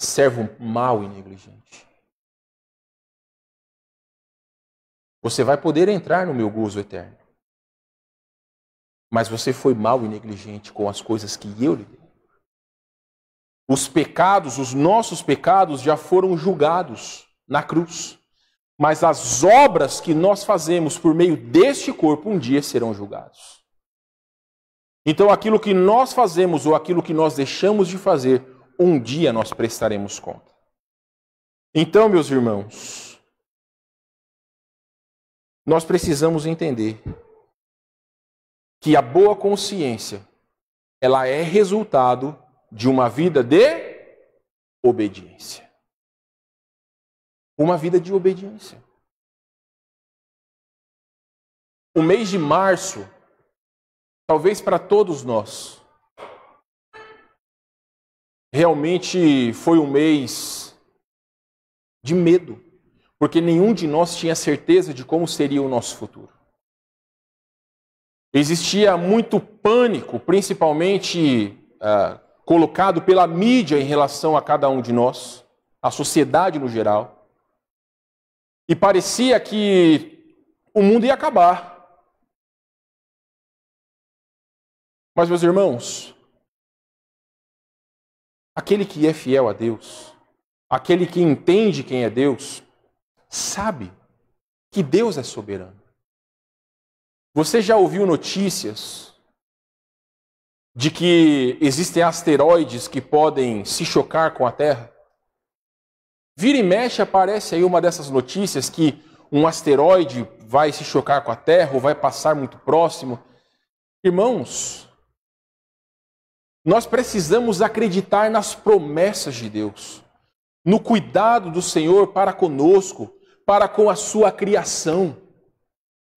servo mau e negligente. Você vai poder entrar no meu gozo eterno. Mas você foi mau e negligente com as coisas que eu lhe dei. Os pecados, os nossos pecados já foram julgados na cruz. Mas as obras que nós fazemos por meio deste corpo um dia serão julgados. Então aquilo que nós fazemos ou aquilo que nós deixamos de fazer, um dia nós prestaremos conta. Então, meus irmãos, nós precisamos entender que a boa consciência, ela é resultado de uma vida de obediência. Uma vida de obediência. O mês de março, talvez para todos nós, realmente foi um mês de medo, porque nenhum de nós tinha certeza de como seria o nosso futuro. Existia muito pânico, principalmente colocado pela mídia em relação a cada um de nós, a sociedade no geral. E parecia que o mundo ia acabar. Mas, meus irmãos, aquele que é fiel a Deus, aquele que entende quem é Deus, sabe que Deus é soberano. Você já ouviu notícias de que existem asteroides que podem se chocar com a Terra? Vira e mexe aparece aí uma dessas notícias que um asteroide vai se chocar com a Terra ou vai passar muito próximo. Irmãos, nós precisamos acreditar nas promessas de Deus, no cuidado do Senhor para conosco, para com a sua criação.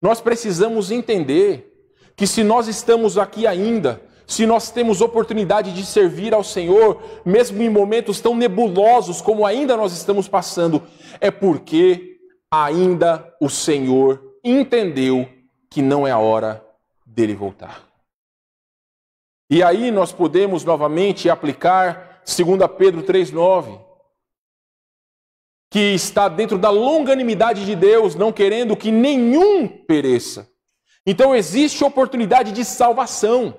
Nós precisamos entender que se nós estamos aqui ainda, se nós temos oportunidade de servir ao Senhor, mesmo em momentos tão nebulosos como ainda nós estamos passando, é porque ainda o Senhor entendeu que não é a hora dele voltar. E aí nós podemos novamente aplicar 2 Pedro 3,9, que está dentro da longanimidade de Deus, não querendo que nenhum pereça. Então existe oportunidade de salvação.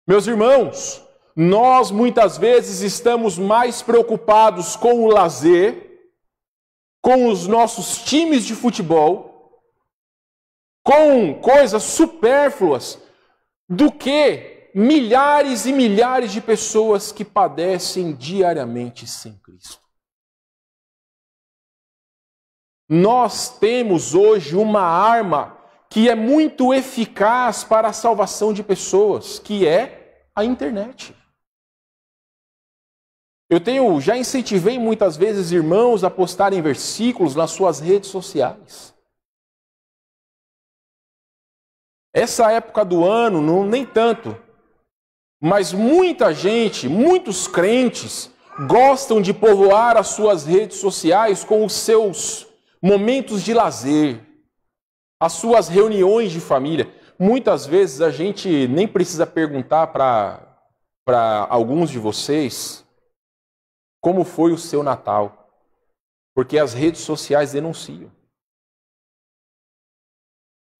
Meus irmãos, nós muitas vezes estamos mais preocupados com o lazer, com os nossos times de futebol, com coisas supérfluas, do que milhares e milhares de pessoas que padecem diariamente sem Cristo. Nós temos hoje uma arma que é muito eficaz para a salvação de pessoas, que é a internet. Eu já incentivei muitas vezes irmãos a postarem versículos nas suas redes sociais. Essa época do ano, nem tanto, mas muita gente, muitos crentes, gostam de povoar as suas redes sociais com os seus momentos de lazer, as suas reuniões de família. Muitas vezes a gente nem precisa perguntar para alguns de vocês como foi o seu Natal, porque as redes sociais denunciam.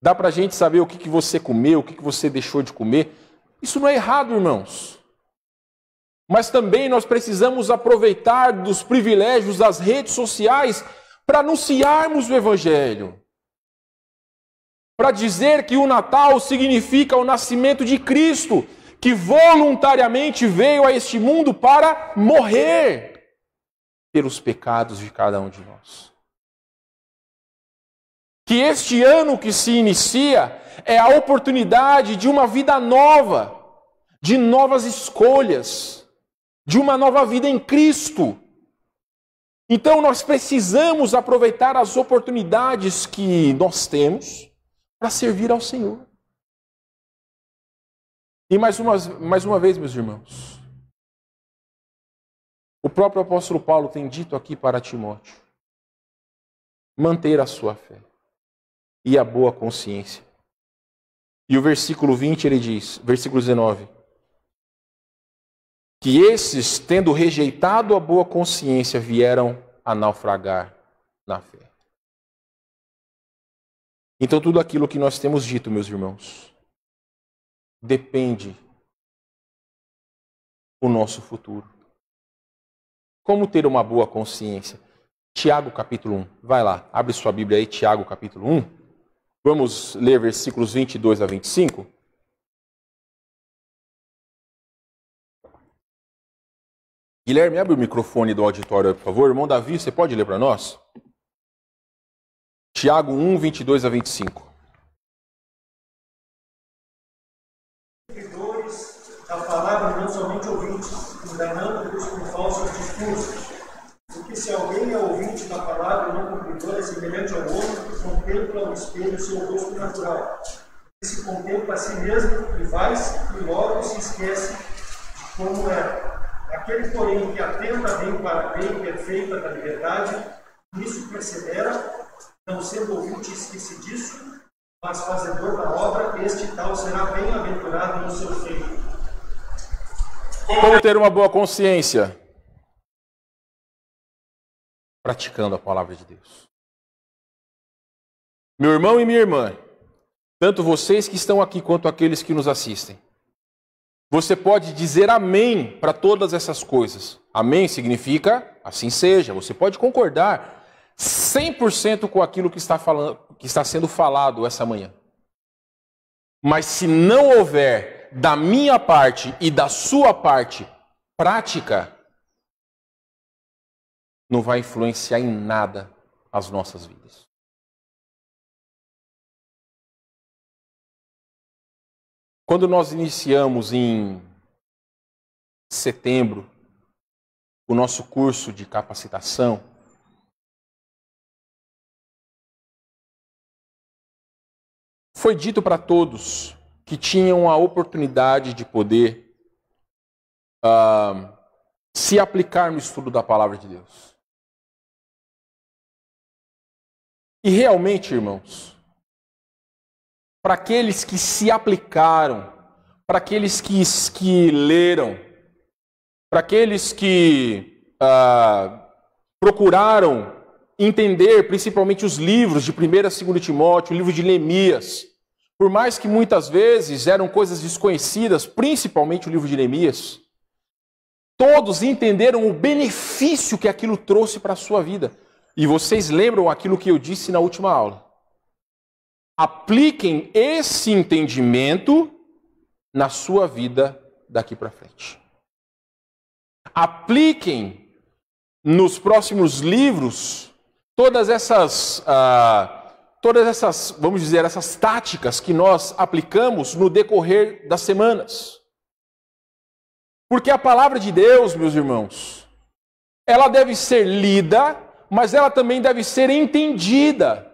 Dá para a gente saber o que você comeu, o que você deixou de comer. Isso não é errado, irmãos. Mas também nós precisamos aproveitar dos privilégios das redes sociais para anunciarmos o Evangelho. Para dizer que o Natal significa o nascimento de Cristo, que voluntariamente veio a este mundo para morrer pelos pecados de cada um de nós. Que este ano que se inicia é a oportunidade de uma vida nova, de novas escolhas, de uma nova vida em Cristo. Então nós precisamos aproveitar as oportunidades que nós temos para servir ao Senhor. E mais uma vez, meus irmãos, o próprio apóstolo Paulo tem dito aqui para Timóteo: manter a sua fé e a boa consciência. E o versículo 20 ele diz, versículo 19, que esses, tendo rejeitado a boa consciência, vieram a naufragar na fé. Então tudo aquilo que nós temos dito, meus irmãos, depende do nosso futuro. Como ter uma boa consciência? Tiago capítulo 1. Vai lá, abre sua Bíblia aí, Tiago capítulo 1. Vamos ler versículos 22 a 25. Guilherme, abre o microfone do auditório, por favor. Irmão Davi, você pode ler para nós? Tiago 1, 22 a 25. Seguidores da palavra, não somente ouvintes, enganando-vos com falsos discursos. Porque se alguém é ouvinte da palavra e não cumpridor, é semelhante ao homem que contempla ao espelho seu rosto natural. E se contempla a si mesmo e vai-se e logo se esquece de como é. Aquele, porém, que atenta bem para a lei perfeita da liberdade, nisso persevera, não sendo ouvinte esquecidiço, mas fazedor da obra, este tal será bem-aventurado no seu feito. Como ter uma boa consciência? Praticando a palavra de Deus. Meu irmão e minha irmã, tanto vocês que estão aqui quanto aqueles que nos assistem, você pode dizer amém para todas essas coisas. Amém significa assim seja. Você pode concordar 100% com aquilo que está sendo falado essa manhã. Mas se não houver da minha parte e da sua parte prática, não vai influenciar em nada as nossas vidas. Quando nós iniciamos em setembro o nosso curso de capacitação, foi dito para todos que tinham a oportunidade de poder se aplicar no estudo da palavra de Deus. E realmente, irmãos, para aqueles que se aplicaram, para aqueles que leram, para aqueles que procuraram entender principalmente os livros de 1º e 2º Timóteo, o livro de Neemias, por mais que muitas vezes eram coisas desconhecidas, principalmente o livro de Neemias, todos entenderam o benefício que aquilo trouxe para a sua vida. E vocês lembram aquilo que eu disse na última aula. Apliquem esse entendimento na sua vida daqui para frente. Apliquem nos próximos livros todas essas, vamos dizer, essas táticas que nós aplicamos no decorrer das semanas. Porque a palavra de Deus, meus irmãos, ela deve ser lida, mas ela também deve ser entendida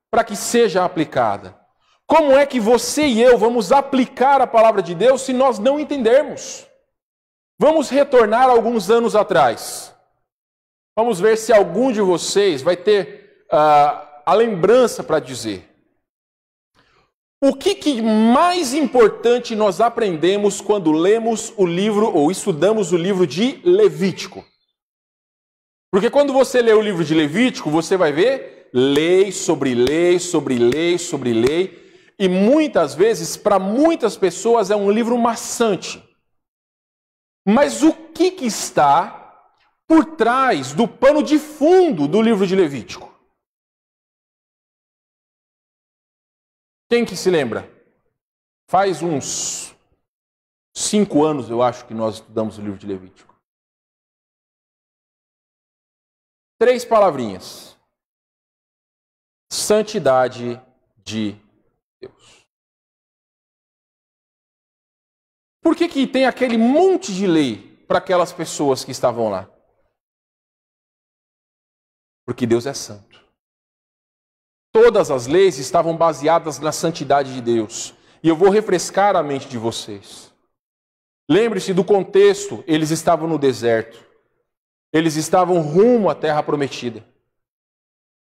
para que seja aplicada. Como é que você e eu vamos aplicar a palavra de Deus se nós não entendermos? Vamos retornar alguns anos atrás. Vamos ver se algum de vocês vai ter a lembrança para dizer. O que mais importante nós aprendemos quando lemos o livro ou estudamos o livro de Levítico? Porque quando você lê o livro de Levítico, você vai ver lei sobre lei, sobre lei, sobre lei. E muitas vezes, para muitas pessoas, é um livro maçante. Mas o que está por trás do pano de fundo do livro de Levítico? Quem que se lembra? Faz uns 5 anos, eu acho, que nós estudamos o livro de Levítico. 3 palavrinhas. Santidade de Deus. Por que tem aquele monte de lei para aquelas pessoas que estavam lá? Porque Deus é santo. Todas as leis estavam baseadas na santidade de Deus. E eu vou refrescar a mente de vocês. Lembre-se do contexto, eles estavam no deserto. Eles estavam rumo à terra prometida.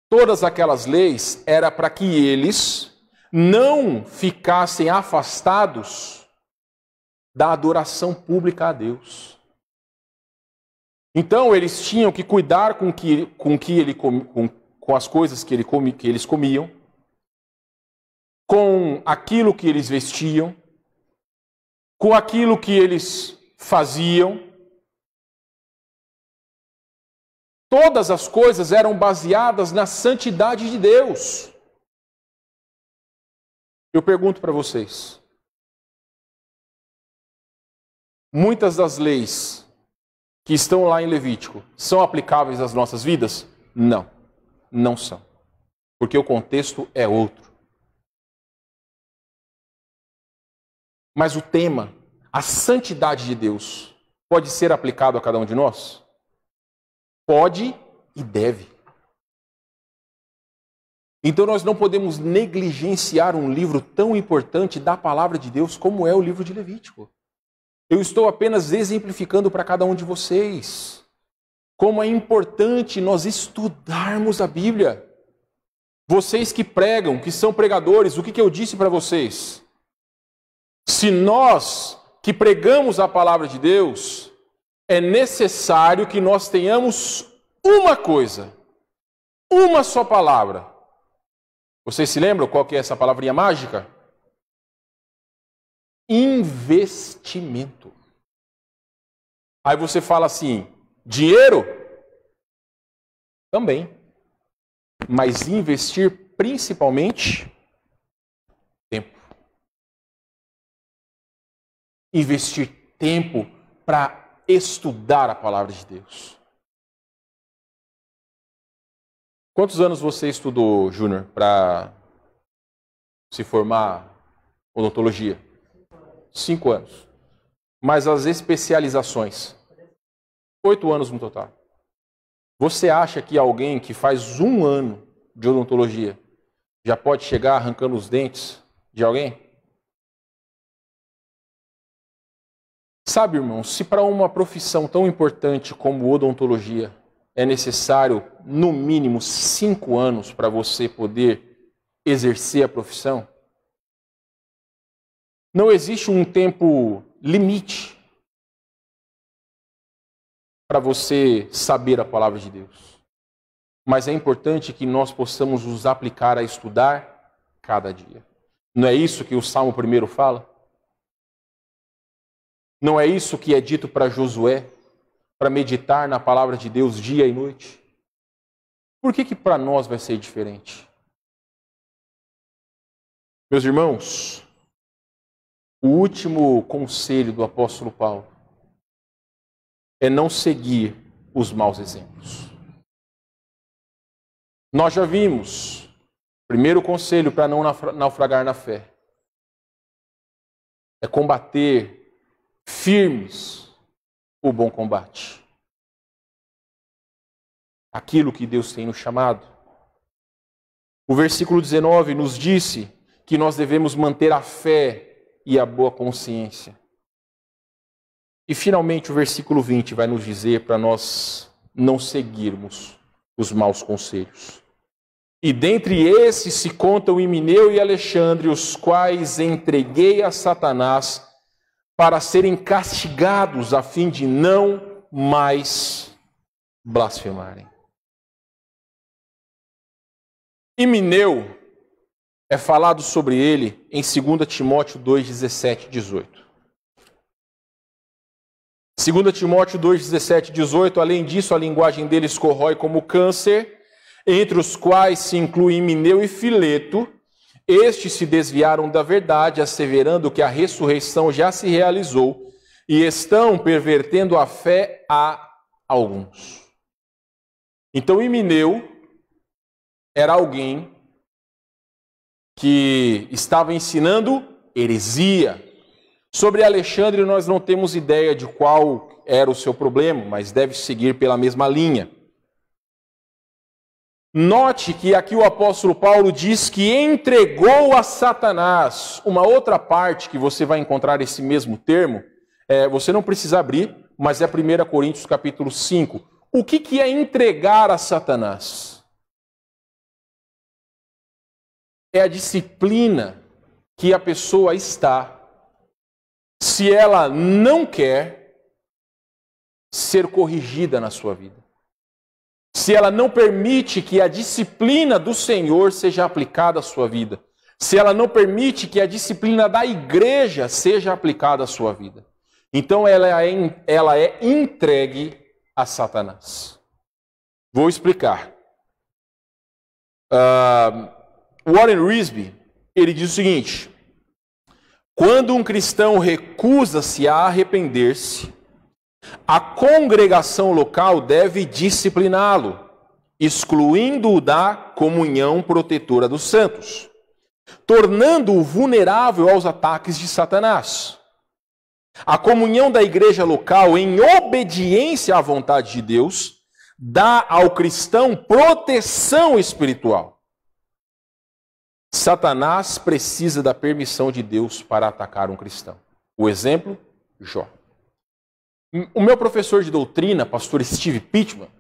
Todas aquelas leis era para que eles não ficassem afastados da adoração pública a Deus. Então eles tinham que cuidar com as coisas que eles comiam, com aquilo que eles vestiam, com aquilo que eles faziam. Todas as coisas eram baseadas na santidade de Deus. Eu pergunto para vocês, muitas das leis que estão lá em Levítico são aplicáveis às nossas vidas? Não, não são. Porque o contexto é outro. Mas o tema, a santidade de Deus, pode ser aplicado a cada um de nós? Pode e deve. Então nós não podemos negligenciar um livro tão importante da palavra de Deus como é o livro de Levítico. Eu estou apenas exemplificando para cada um de vocês como é importante nós estudarmos a Bíblia. Vocês que pregam, que são pregadores, o que eu disse para vocês? Se nós que pregamos a palavra de Deus, é necessário que nós tenhamos uma coisa, uma só palavra. Vocês se lembram qual que é essa palavrinha mágica? Investimento. Aí você fala assim, dinheiro? Também. Mas investir principalmente tempo. Investir tempo para estudar a palavra de Deus. Quantos anos você estudou, Júnior, para se formar em odontologia? 5 anos. Mas as especializações? 8 anos no total. Você acha que alguém que faz 1 ano de odontologia já pode chegar arrancando os dentes de alguém? Sabe, irmão, se para uma profissão tão importante como odontologia é necessário, no mínimo, 5 anos para você poder exercer a profissão, não existe um tempo limite para você saber a palavra de Deus. Mas é importante que nós possamos nos aplicar a estudar cada dia. Não é isso que o Salmo 1 fala? Não é isso que é dito para Josué, para meditar na palavra de Deus dia e noite? Por que para nós vai ser diferente? Meus irmãos, O último conselho do apóstolo Paulo é não seguir os maus exemplos. Nós já vimos, primeiro conselho para não naufragar na fé é combater firmes o bom combate. Aquilo que Deus tem nos chamado. O versículo 19 nos disse que nós devemos manter a fé e a boa consciência. E finalmente o versículo 20 vai nos dizer para nós não seguirmos os maus conselhos. E dentre esses se contam Himeneu e Alexandre, os quais entreguei a Satanás para serem castigados a fim de não mais blasfemarem. Himeneu é falado sobre ele em 2 Timóteo 2, 17 e 18. 2 Timóteo 2, 17 e 18, além disso, a linguagem deles corrói como câncer, entre os quais se inclui Himeneu e Fileto. Estes se desviaram da verdade, asseverando que a ressurreição já se realizou, e estão pervertendo a fé a alguns. Então, Himeneu era alguém que estava ensinando heresia. Sobre Alexandre, nós não temos ideia de qual era o seu problema, mas deve seguir pela mesma linha. Note que aqui o apóstolo Paulo diz que entregou a Satanás. Uma outra parte que você vai encontrar esse mesmo termo, você não precisa abrir, mas é 1 Coríntios capítulo 5. O que é entregar a Satanás? É a disciplina que a pessoa está, se ela não quer ser corrigida na sua vida. Se ela não permite que a disciplina do Senhor seja aplicada à sua vida. Se ela não permite que a disciplina da igreja seja aplicada à sua vida. Então ela é entregue a Satanás. Vou explicar. Warren Wiersbe, ele diz o seguinte: quando um cristão recusa-se a arrepender-se, a congregação local deve discipliná-lo, excluindo-o da comunhão protetora dos santos, tornando-o vulnerável aos ataques de Satanás. A comunhão da igreja local, em obediência à vontade de Deus, dá ao cristão proteção espiritual. Satanás precisa da permissão de Deus para atacar um cristão. O exemplo, Jó. O meu professor de doutrina, pastor Steve Pittman,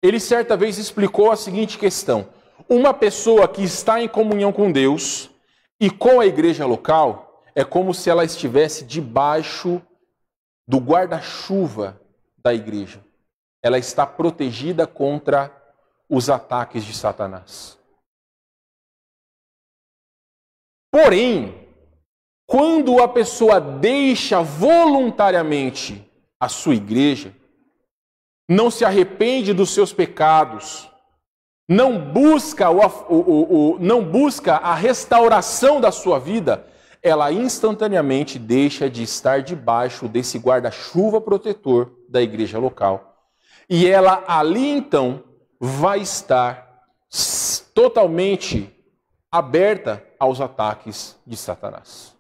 ele certa vez explicou a seguinte questão: uma pessoa que está em comunhão com Deus e com a igreja local é como se ela estivesse debaixo do guarda-chuva da igreja. Ela está protegida contra os ataques de Satanás. Porém, quando a pessoa deixa voluntariamente a sua igreja, não se arrepende dos seus pecados, não busca a restauração da sua vida, ela instantaneamente deixa de estar debaixo desse guarda-chuva protetor da igreja local. E ela ali então vai estar totalmente aberta aos ataques de Satanás.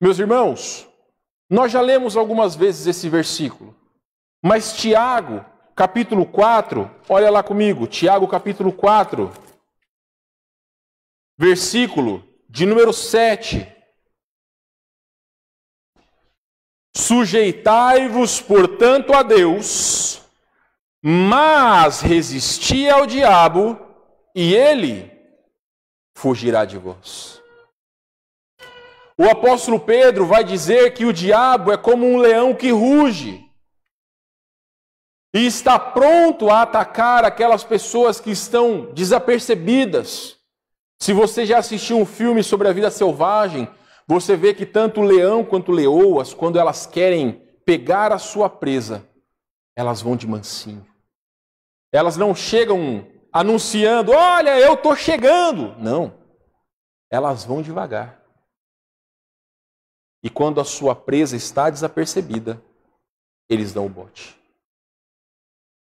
Meus irmãos, nós já lemos algumas vezes esse versículo, mas Tiago, capítulo 4, olha lá comigo, Tiago capítulo 4, versículo de número 7. Sujeitai-vos, portanto, a Deus, mas resisti ao diabo, e ele fugirá de vós. O apóstolo Pedro vai dizer que o diabo é como um leão que ruge e está pronto a atacar aquelas pessoas que estão desapercebidas. Se você já assistiu um filme sobre a vida selvagem, você vê que tanto o leão quanto leoas, quando elas querem pegar a sua presa, elas vão de mansinho. Elas não chegam anunciando: olha, eu estou chegando. Não. elas vão devagar. E quando a sua presa está desapercebida, eles dão o bote.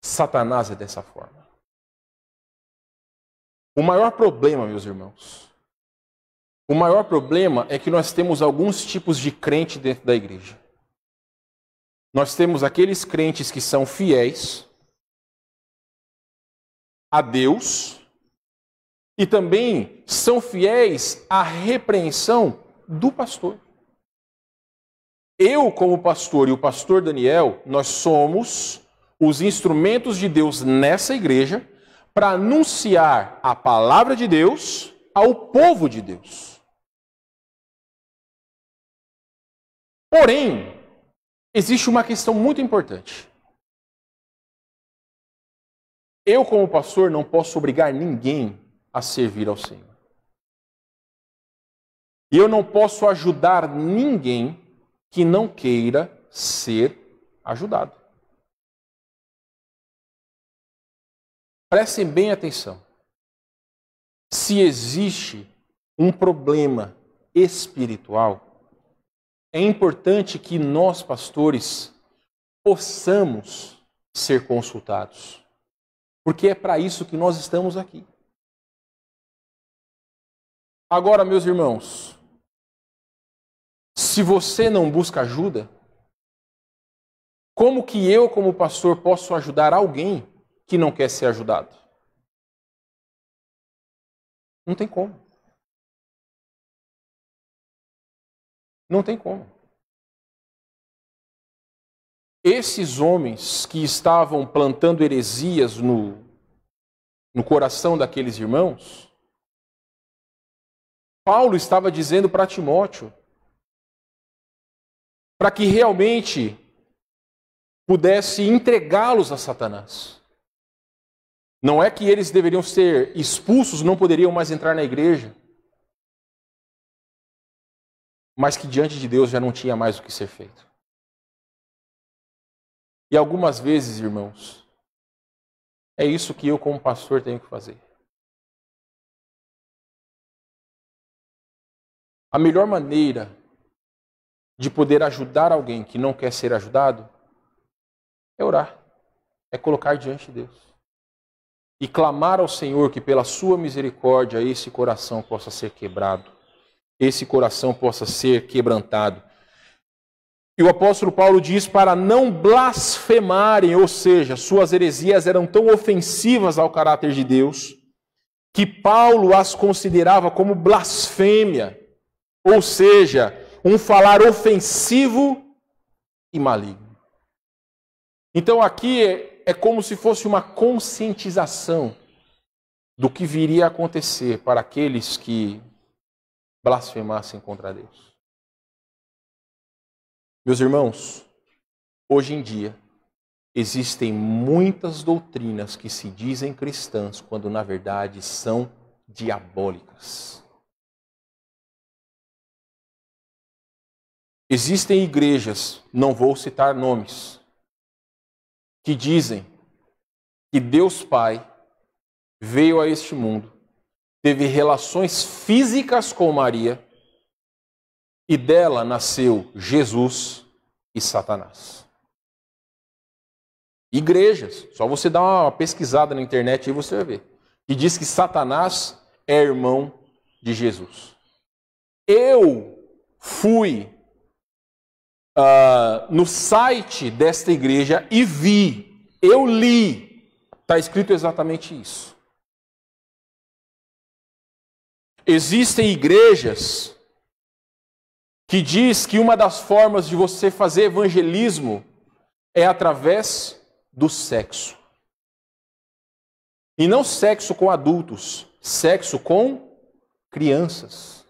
Satanás é dessa forma. O maior problema, meus irmãos, o maior problema é que nós temos alguns tipos de crente dentro da igreja. Nós temos aqueles crentes que são fiéis a Deus e também são fiéis à repreensão do pastor. Eu, como pastor, e o pastor Daniel, nós somos os instrumentos de Deus nessa igreja para anunciar a palavra de Deus ao povo de Deus. Porém, existe uma questão muito importante. Eu, como pastor, não posso obrigar ninguém a servir ao Senhor. E eu não posso ajudar ninguém que não queira ser ajudado. Prestem bem atenção. Se existe um problema espiritual, é importante que nós, pastores, possamos ser consultados. Porque é para isso que nós estamos aqui. Agora, meus irmãos, se você não busca ajuda, como que eu, como pastor, posso ajudar alguém que não quer ser ajudado? Não tem como. Não tem como. Esses homens que estavam plantando heresias no coração daqueles irmãos, Paulo estava dizendo para Timóteo, para que realmente pudesse entregá-los a Satanás. Não é que eles deveriam ser expulsos, não poderiam mais entrar na igreja, mas que diante de Deus já não tinha mais o que ser feito. E algumas vezes, irmãos, é isso que eu como pastor tenho que fazer. A melhor maneira de poder ajudar alguém que não quer ser ajudado é orar, é colocar diante de Deus. E clamar ao Senhor que pela sua misericórdia esse coração possa ser quebrado, esse coração possa ser quebrantado. E o apóstolo Paulo diz para não blasfemarem, ou seja, suas heresias eram tão ofensivas ao caráter de Deus, que Paulo as considerava como blasfêmia, ou seja, um falar ofensivo e maligno. Então aqui é como se fosse uma conscientização do que viria a acontecer para aqueles que blasfemassem contra Deus. Meus irmãos, hoje em dia, existem muitas doutrinas que se dizem cristãs, quando na verdade são diabólicas. Existem igrejas, não vou citar nomes, que dizem que Deus Pai veio a este mundo, teve relações físicas com Maria, e dela nasceu Jesus e Satanás. Igrejas, só você dar uma pesquisada na internet e você vai ver, que diz que Satanás é irmão de Jesus. Eu fui no site desta igreja e eu li, está escrito exatamente isso. Existem igrejas que diz que uma das formas de você fazer evangelismo é através do sexo. E não sexo com adultos, sexo com crianças.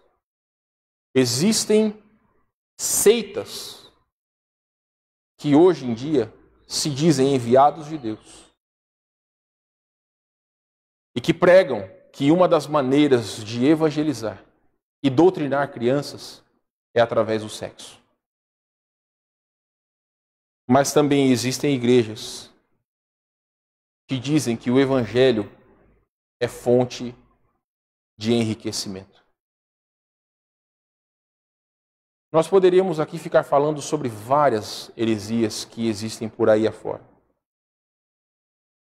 Existem seitas que hoje em dia se dizem enviados de Deus e que pregam que uma das maneiras de evangelizar e doutrinar crianças é através do sexo. Mas também existem igrejas que dizem que o evangelho é fonte de enriquecimento. Nós poderíamos aqui ficar falando sobre várias heresias que existem por aí afora.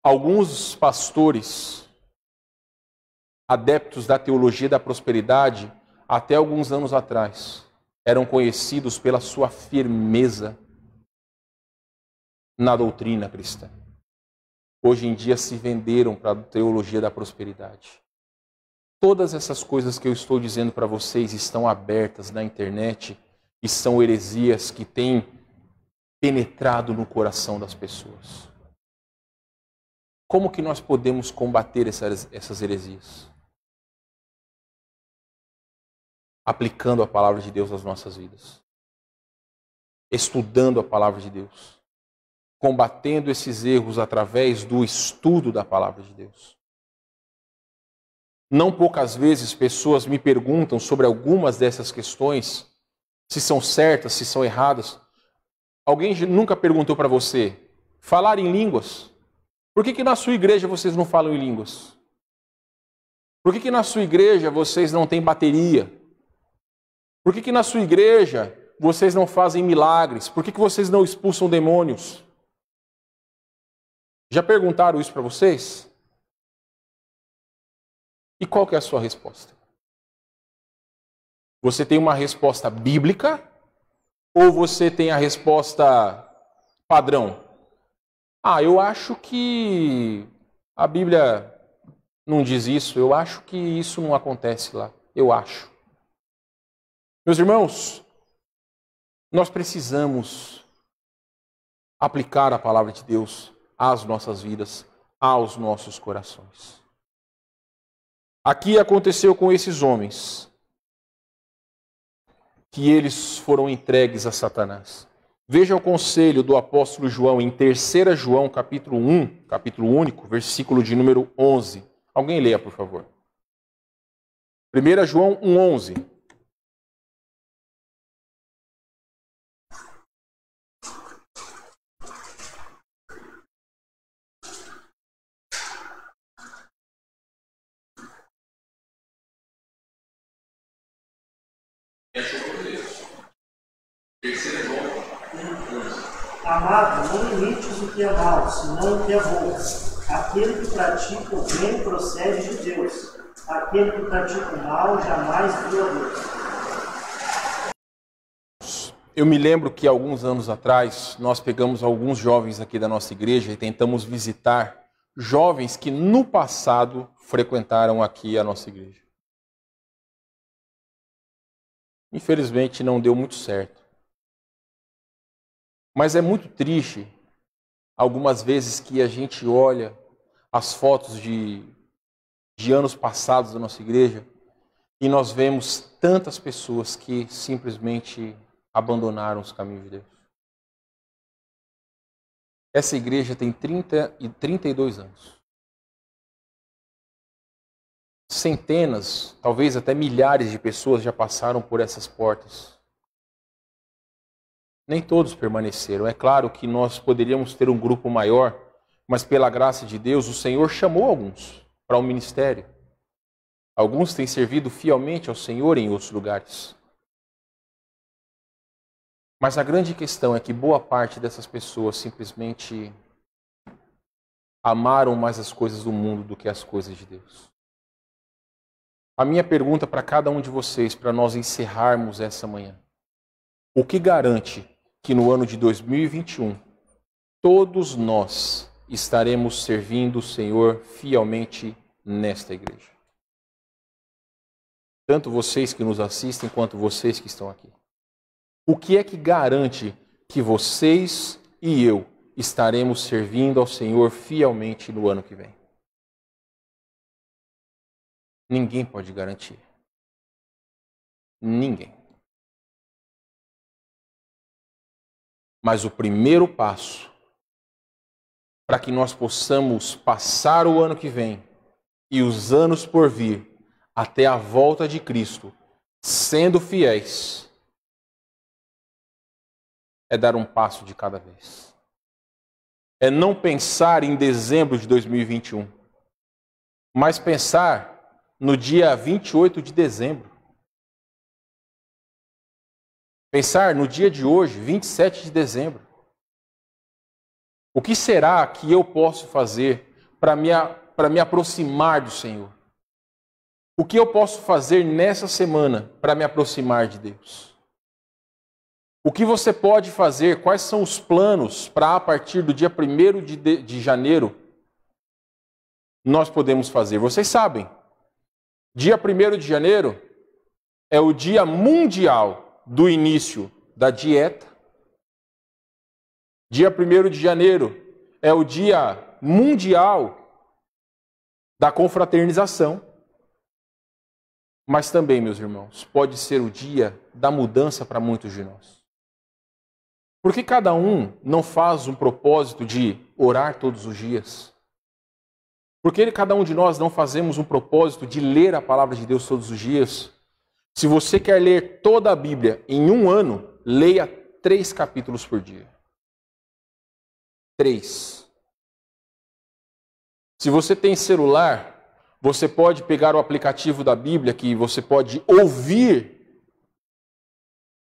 Alguns pastores, adeptos da teologia da prosperidade, até alguns anos atrás, eram conhecidos pela sua firmeza na doutrina cristã. Hoje em dia se venderam para a teologia da prosperidade. Todas essas coisas que eu estou dizendo para vocês estão abertas na internet e são heresias que têm penetrado no coração das pessoas. Como que nós podemos combater essas heresias? Aplicando a palavra de Deus às nossas vidas. Estudando a palavra de Deus. Combatendo esses erros através do estudo da palavra de Deus. Não poucas vezes pessoas me perguntam sobre algumas dessas questões, se são certas, se são erradas. Alguém nunca perguntou para você, falar em línguas? Por que na sua igreja vocês não falam em línguas? Por que na sua igreja vocês não têm bateria? Por que na sua igreja vocês não fazem milagres? Por que vocês não expulsam demônios? Já perguntaram isso para vocês? E qual que é a sua resposta? Você tem uma resposta bíblica ou você tem a resposta padrão? Eu acho que a Bíblia não diz isso, eu acho que isso não acontece lá, eu acho. Meus irmãos, nós precisamos aplicar a palavra de Deus às nossas vidas, aos nossos corações. Aqui aconteceu com esses homens, que eles foram entregues a Satanás. Veja o conselho do apóstolo João em 3 João, capítulo 1, capítulo único, versículo de número 11. Alguém leia, por favor. 1 João 1,11. Amado, não imites o que é mau, senão o que é bom. Aquele que pratica o bem procede de Deus. Aquele que pratica o mal jamais viu a Deus. Eu me lembro que alguns anos atrás, nós pegamos alguns jovens aqui da nossa igreja e tentamos visitar jovens que no passado frequentaram aqui a nossa igreja. Infelizmente não deu muito certo. Mas é muito triste, algumas vezes, que a gente olha as fotos de anos passados da nossa igreja e nós vemos tantas pessoas que simplesmente abandonaram os caminhos de Deus. Essa igreja tem 32 anos. Centenas, talvez até milhares de pessoas já passaram por essas portas. Nem todos permaneceram. É claro que nós poderíamos ter um grupo maior, mas pela graça de Deus, o Senhor chamou alguns para o ministério. Alguns têm servido fielmente ao Senhor em outros lugares. Mas a grande questão é que boa parte dessas pessoas simplesmente amaram mais as coisas do mundo do que as coisas de Deus. A minha pergunta para cada um de vocês, para nós encerrarmos essa manhã: o que garante que no ano de 2021 todos nós estaremos servindo o Senhor fielmente nesta igreja? Tanto vocês que nos assistem quanto vocês que estão aqui. O que é que garante que vocês e eu estaremos servindo ao Senhor fielmente no ano que vem? Ninguém pode garantir. Ninguém. Mas o primeiro passo para que nós possamos passar o ano que vem e os anos por vir até a volta de Cristo, sendo fiéis, é dar um passo de cada vez. É não pensar em dezembro de 2021, mas pensar no dia 28 de dezembro. Pensar no dia de hoje, 27 de dezembro. O que será que eu posso fazer para me aproximar do Senhor? O que eu posso fazer nessa semana para me aproximar de Deus? O que você pode fazer? Quais são os planos para, a partir do dia 1º de janeiro, nós podemos fazer? Vocês sabem, dia 1º de janeiro é o dia mundial do início da dieta. Dia 1º de janeiro é o dia mundial da confraternização. Mas também, meus irmãos, pode ser o dia da mudança para muitos de nós. Por que cada um não faz um propósito de orar todos os dias? Por que cada um de nós não fazemos um propósito de ler a palavra de Deus todos os dias? Se você quer ler toda a Bíblia em um ano, leia 3 capítulos por dia. 3. Se você tem celular, você pode pegar o aplicativo da Bíblia, que você pode ouvir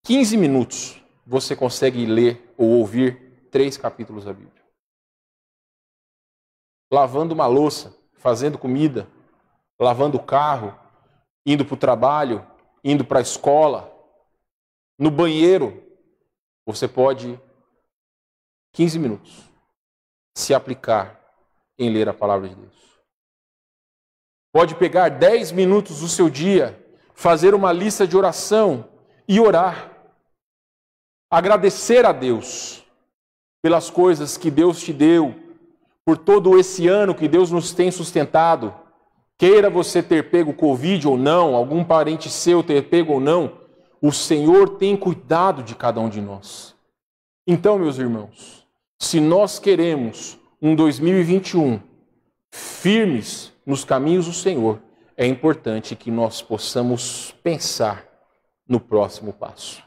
15 minutos. Você consegue ler ou ouvir 3 capítulos da Bíblia. Lavando uma louça, fazendo comida, lavando o carro, indo para o trabalho, indo para a escola, no banheiro, você pode, 15 minutos, se aplicar em ler a palavra de Deus. Pode pegar 10 minutos do seu dia, fazer uma lista de oração e orar. Agradecer a Deus pelas coisas que Deus te deu, por todo esse ano que Deus nos tem sustentado. Queira você ter pego Covid ou não, algum parente seu ter pego ou não, o Senhor tem cuidado de cada um de nós. Então, meus irmãos, se nós queremos um 2021 firmes nos caminhos do Senhor, é importante que nós possamos pensar no próximo passo.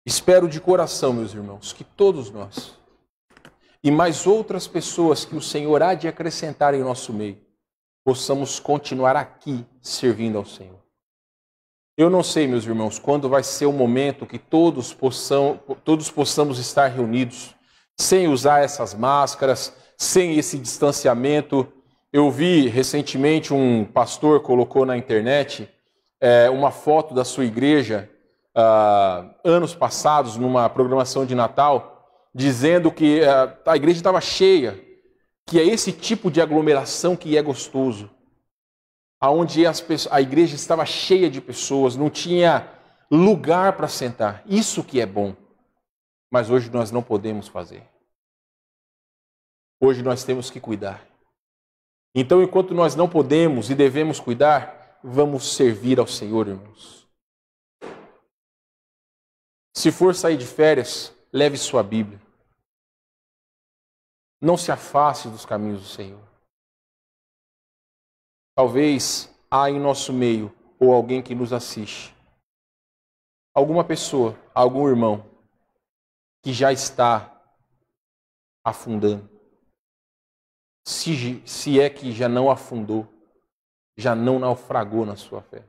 Espero de coração, meus irmãos, que todos nós e mais outras pessoas que o Senhor há de acrescentar em nosso meio, possamos continuar aqui servindo ao Senhor. Eu não sei, meus irmãos, quando vai ser o momento que todos possamos estar reunidos, sem usar essas máscaras, sem esse distanciamento. Eu vi recentemente um pastor colocou na internet uma foto da sua igreja, anos passados, numa programação de Natal, dizendo que a igreja estava cheia, que é esse tipo de aglomeração que é gostoso, aonde a igreja estava cheia de pessoas, não tinha lugar para sentar. Isso que é bom. Mas hoje nós não podemos fazer. Hoje nós temos que cuidar. Então, enquanto nós não podemos e devemos cuidar, vamos servir ao Senhor, irmãos. Se for sair de férias, leve sua Bíblia. Não se afaste dos caminhos do Senhor. Talvez há em nosso meio, ou alguém que nos assiste, alguma pessoa, algum irmão, que já está afundando. Se é que já não afundou, já não naufragou na sua fé.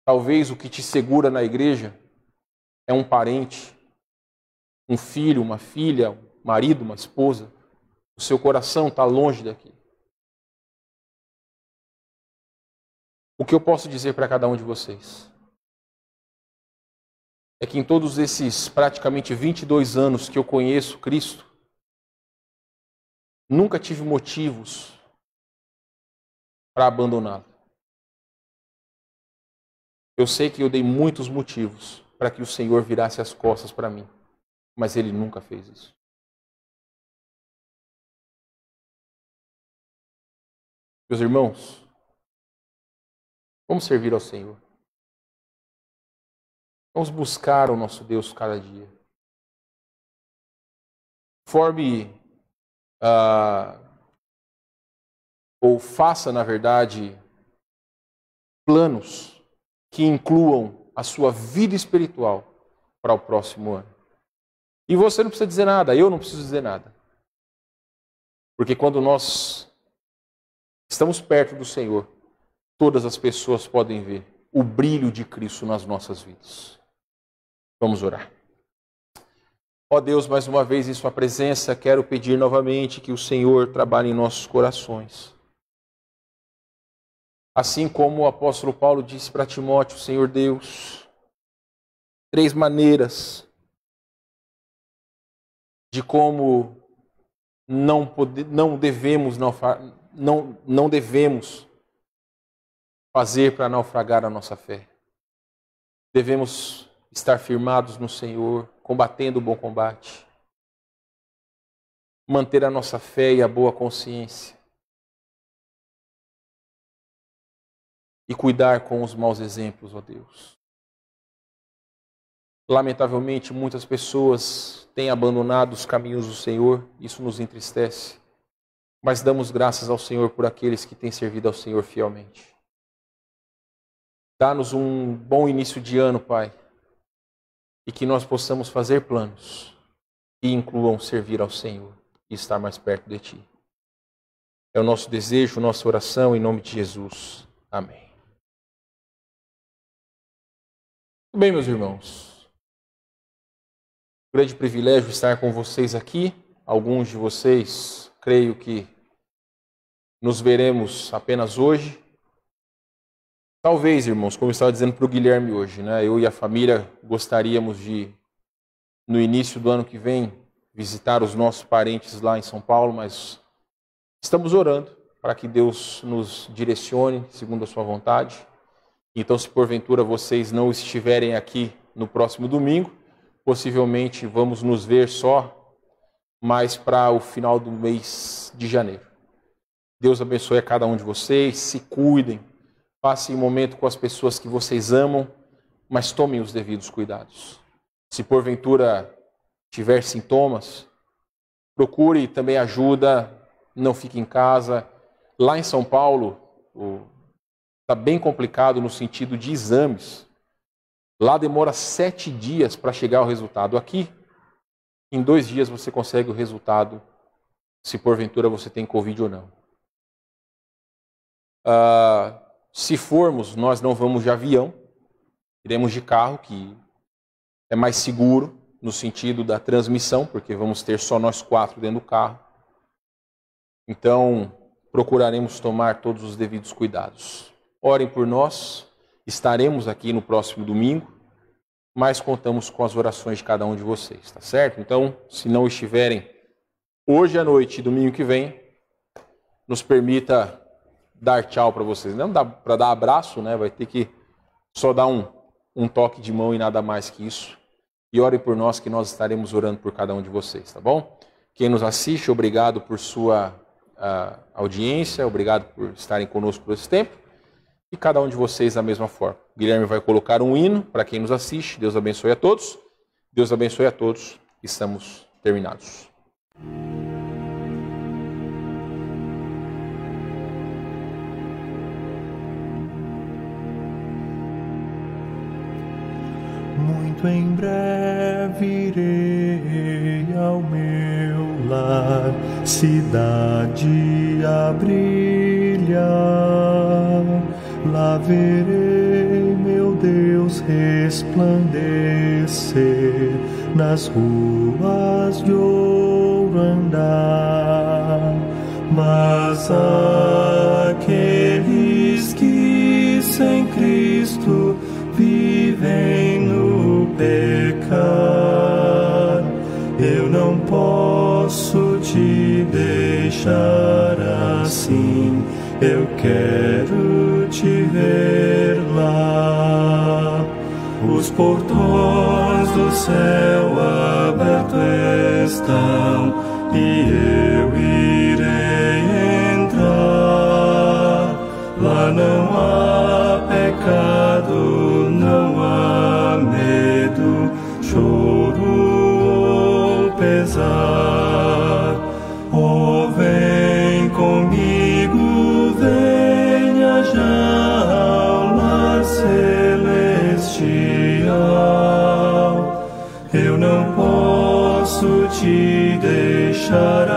Talvez o que te segura na igreja é um parente, um filho, uma filha, um marido, uma esposa. O seu coração está longe daqui. O que eu posso dizer para cada um de vocês é que em todos esses praticamente 22 anos que eu conheço Cristo, nunca tive motivos para abandoná-lo. Eu sei que eu dei muitos motivos para que o Senhor virasse as costas para mim, mas Ele nunca fez isso. Meus irmãos, vamos servir ao Senhor. Vamos buscar o nosso Deus cada dia. Forme ou faça, na verdade, planos que incluam a sua vida espiritual para o próximo ano. E você não precisa dizer nada, eu não preciso dizer nada. Porque quando nós estamos perto do Senhor, todas as pessoas podem ver o brilho de Cristo nas nossas vidas. Vamos orar. Ó Deus, mais uma vez em sua presença, quero pedir novamente que o Senhor trabalhe em nossos corações. Assim como o apóstolo Paulo disse para Timóteo, Senhor Deus, 3 maneiras de como não devemos fazer para naufragar a nossa fé. Devemos estar firmados no Senhor, combatendo o bom combate, manter a nossa fé e a boa consciência, e cuidar com os maus exemplos, ó Deus. Lamentavelmente, muitas pessoas têm abandonado os caminhos do Senhor, isso nos entristece, mas damos graças ao Senhor por aqueles que têm servido ao Senhor fielmente. Dá-nos um bom início de ano, Pai, e que nós possamos fazer planos que incluam servir ao Senhor e estar mais perto de Ti. É o nosso desejo, nossa oração, em nome de Jesus. Amém. Muito bem, meus irmãos. Grande privilégio estar com vocês aqui. Alguns de vocês, creio que nos veremos apenas hoje. Talvez, irmãos, como eu estava dizendo para o Guilherme hoje, né? Eu e a família gostaríamos de, no início do ano que vem, visitar os nossos parentes lá em São Paulo, mas estamos orando para que Deus nos direcione segundo a sua vontade. Então, se porventura vocês não estiverem aqui no próximo domingo, possivelmente vamos nos ver só mais para o final do mês de janeiro. Deus abençoe a cada um de vocês, se cuidem, passem um momento com as pessoas que vocês amam, mas tomem os devidos cuidados. Se porventura tiver sintomas, procure também ajuda, não fique em casa. Lá em São Paulo, está bem complicado no sentido de exames. Lá demora 7 dias para chegar ao resultado. Aqui, em 2 dias você consegue o resultado, se porventura você tem Covid ou não. Se formos, nós não vamos de avião, iremos de carro, que é mais seguro no sentido da transmissão, porque vamos ter só nós 4 dentro do carro. Então, procuraremos tomar todos os devidos cuidados. Orem por nós, estaremos aqui no próximo domingo, mas contamos com as orações de cada um de vocês, tá certo? Então, se não estiverem hoje à noite e domingo que vem, nos permita dar tchau para vocês. Não dá para dar abraço, né? Vai ter que só dar um toque de mão e nada mais que isso. E orem por nós, que nós estaremos orando por cada um de vocês, tá bom? Quem nos assiste, obrigado por sua audiência, obrigado por estarem conosco por esse tempo. E cada um de vocês da mesma forma. O Guilherme vai colocar um hino para quem nos assiste. Deus abençoe a todos. Deus abençoe a todos. Estamos terminados. Muito em breve irei ao meu lar, cidade a brilhar. Lá verei meu Deus resplandecer, nas ruas de ouro andar. Mas aqueles que sem Cristo vivem no pecar, eu não posso te deixar assim. Eu quero te ver lá. Os portões do céu abertos estão e eu irei entrar. Lá não há pecado, não há medo, choro ou pesar. Oh, vem comigo, venha já ao lar celestial. Eu não posso te deixar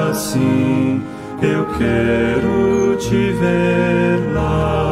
assim, eu quero te ver lá.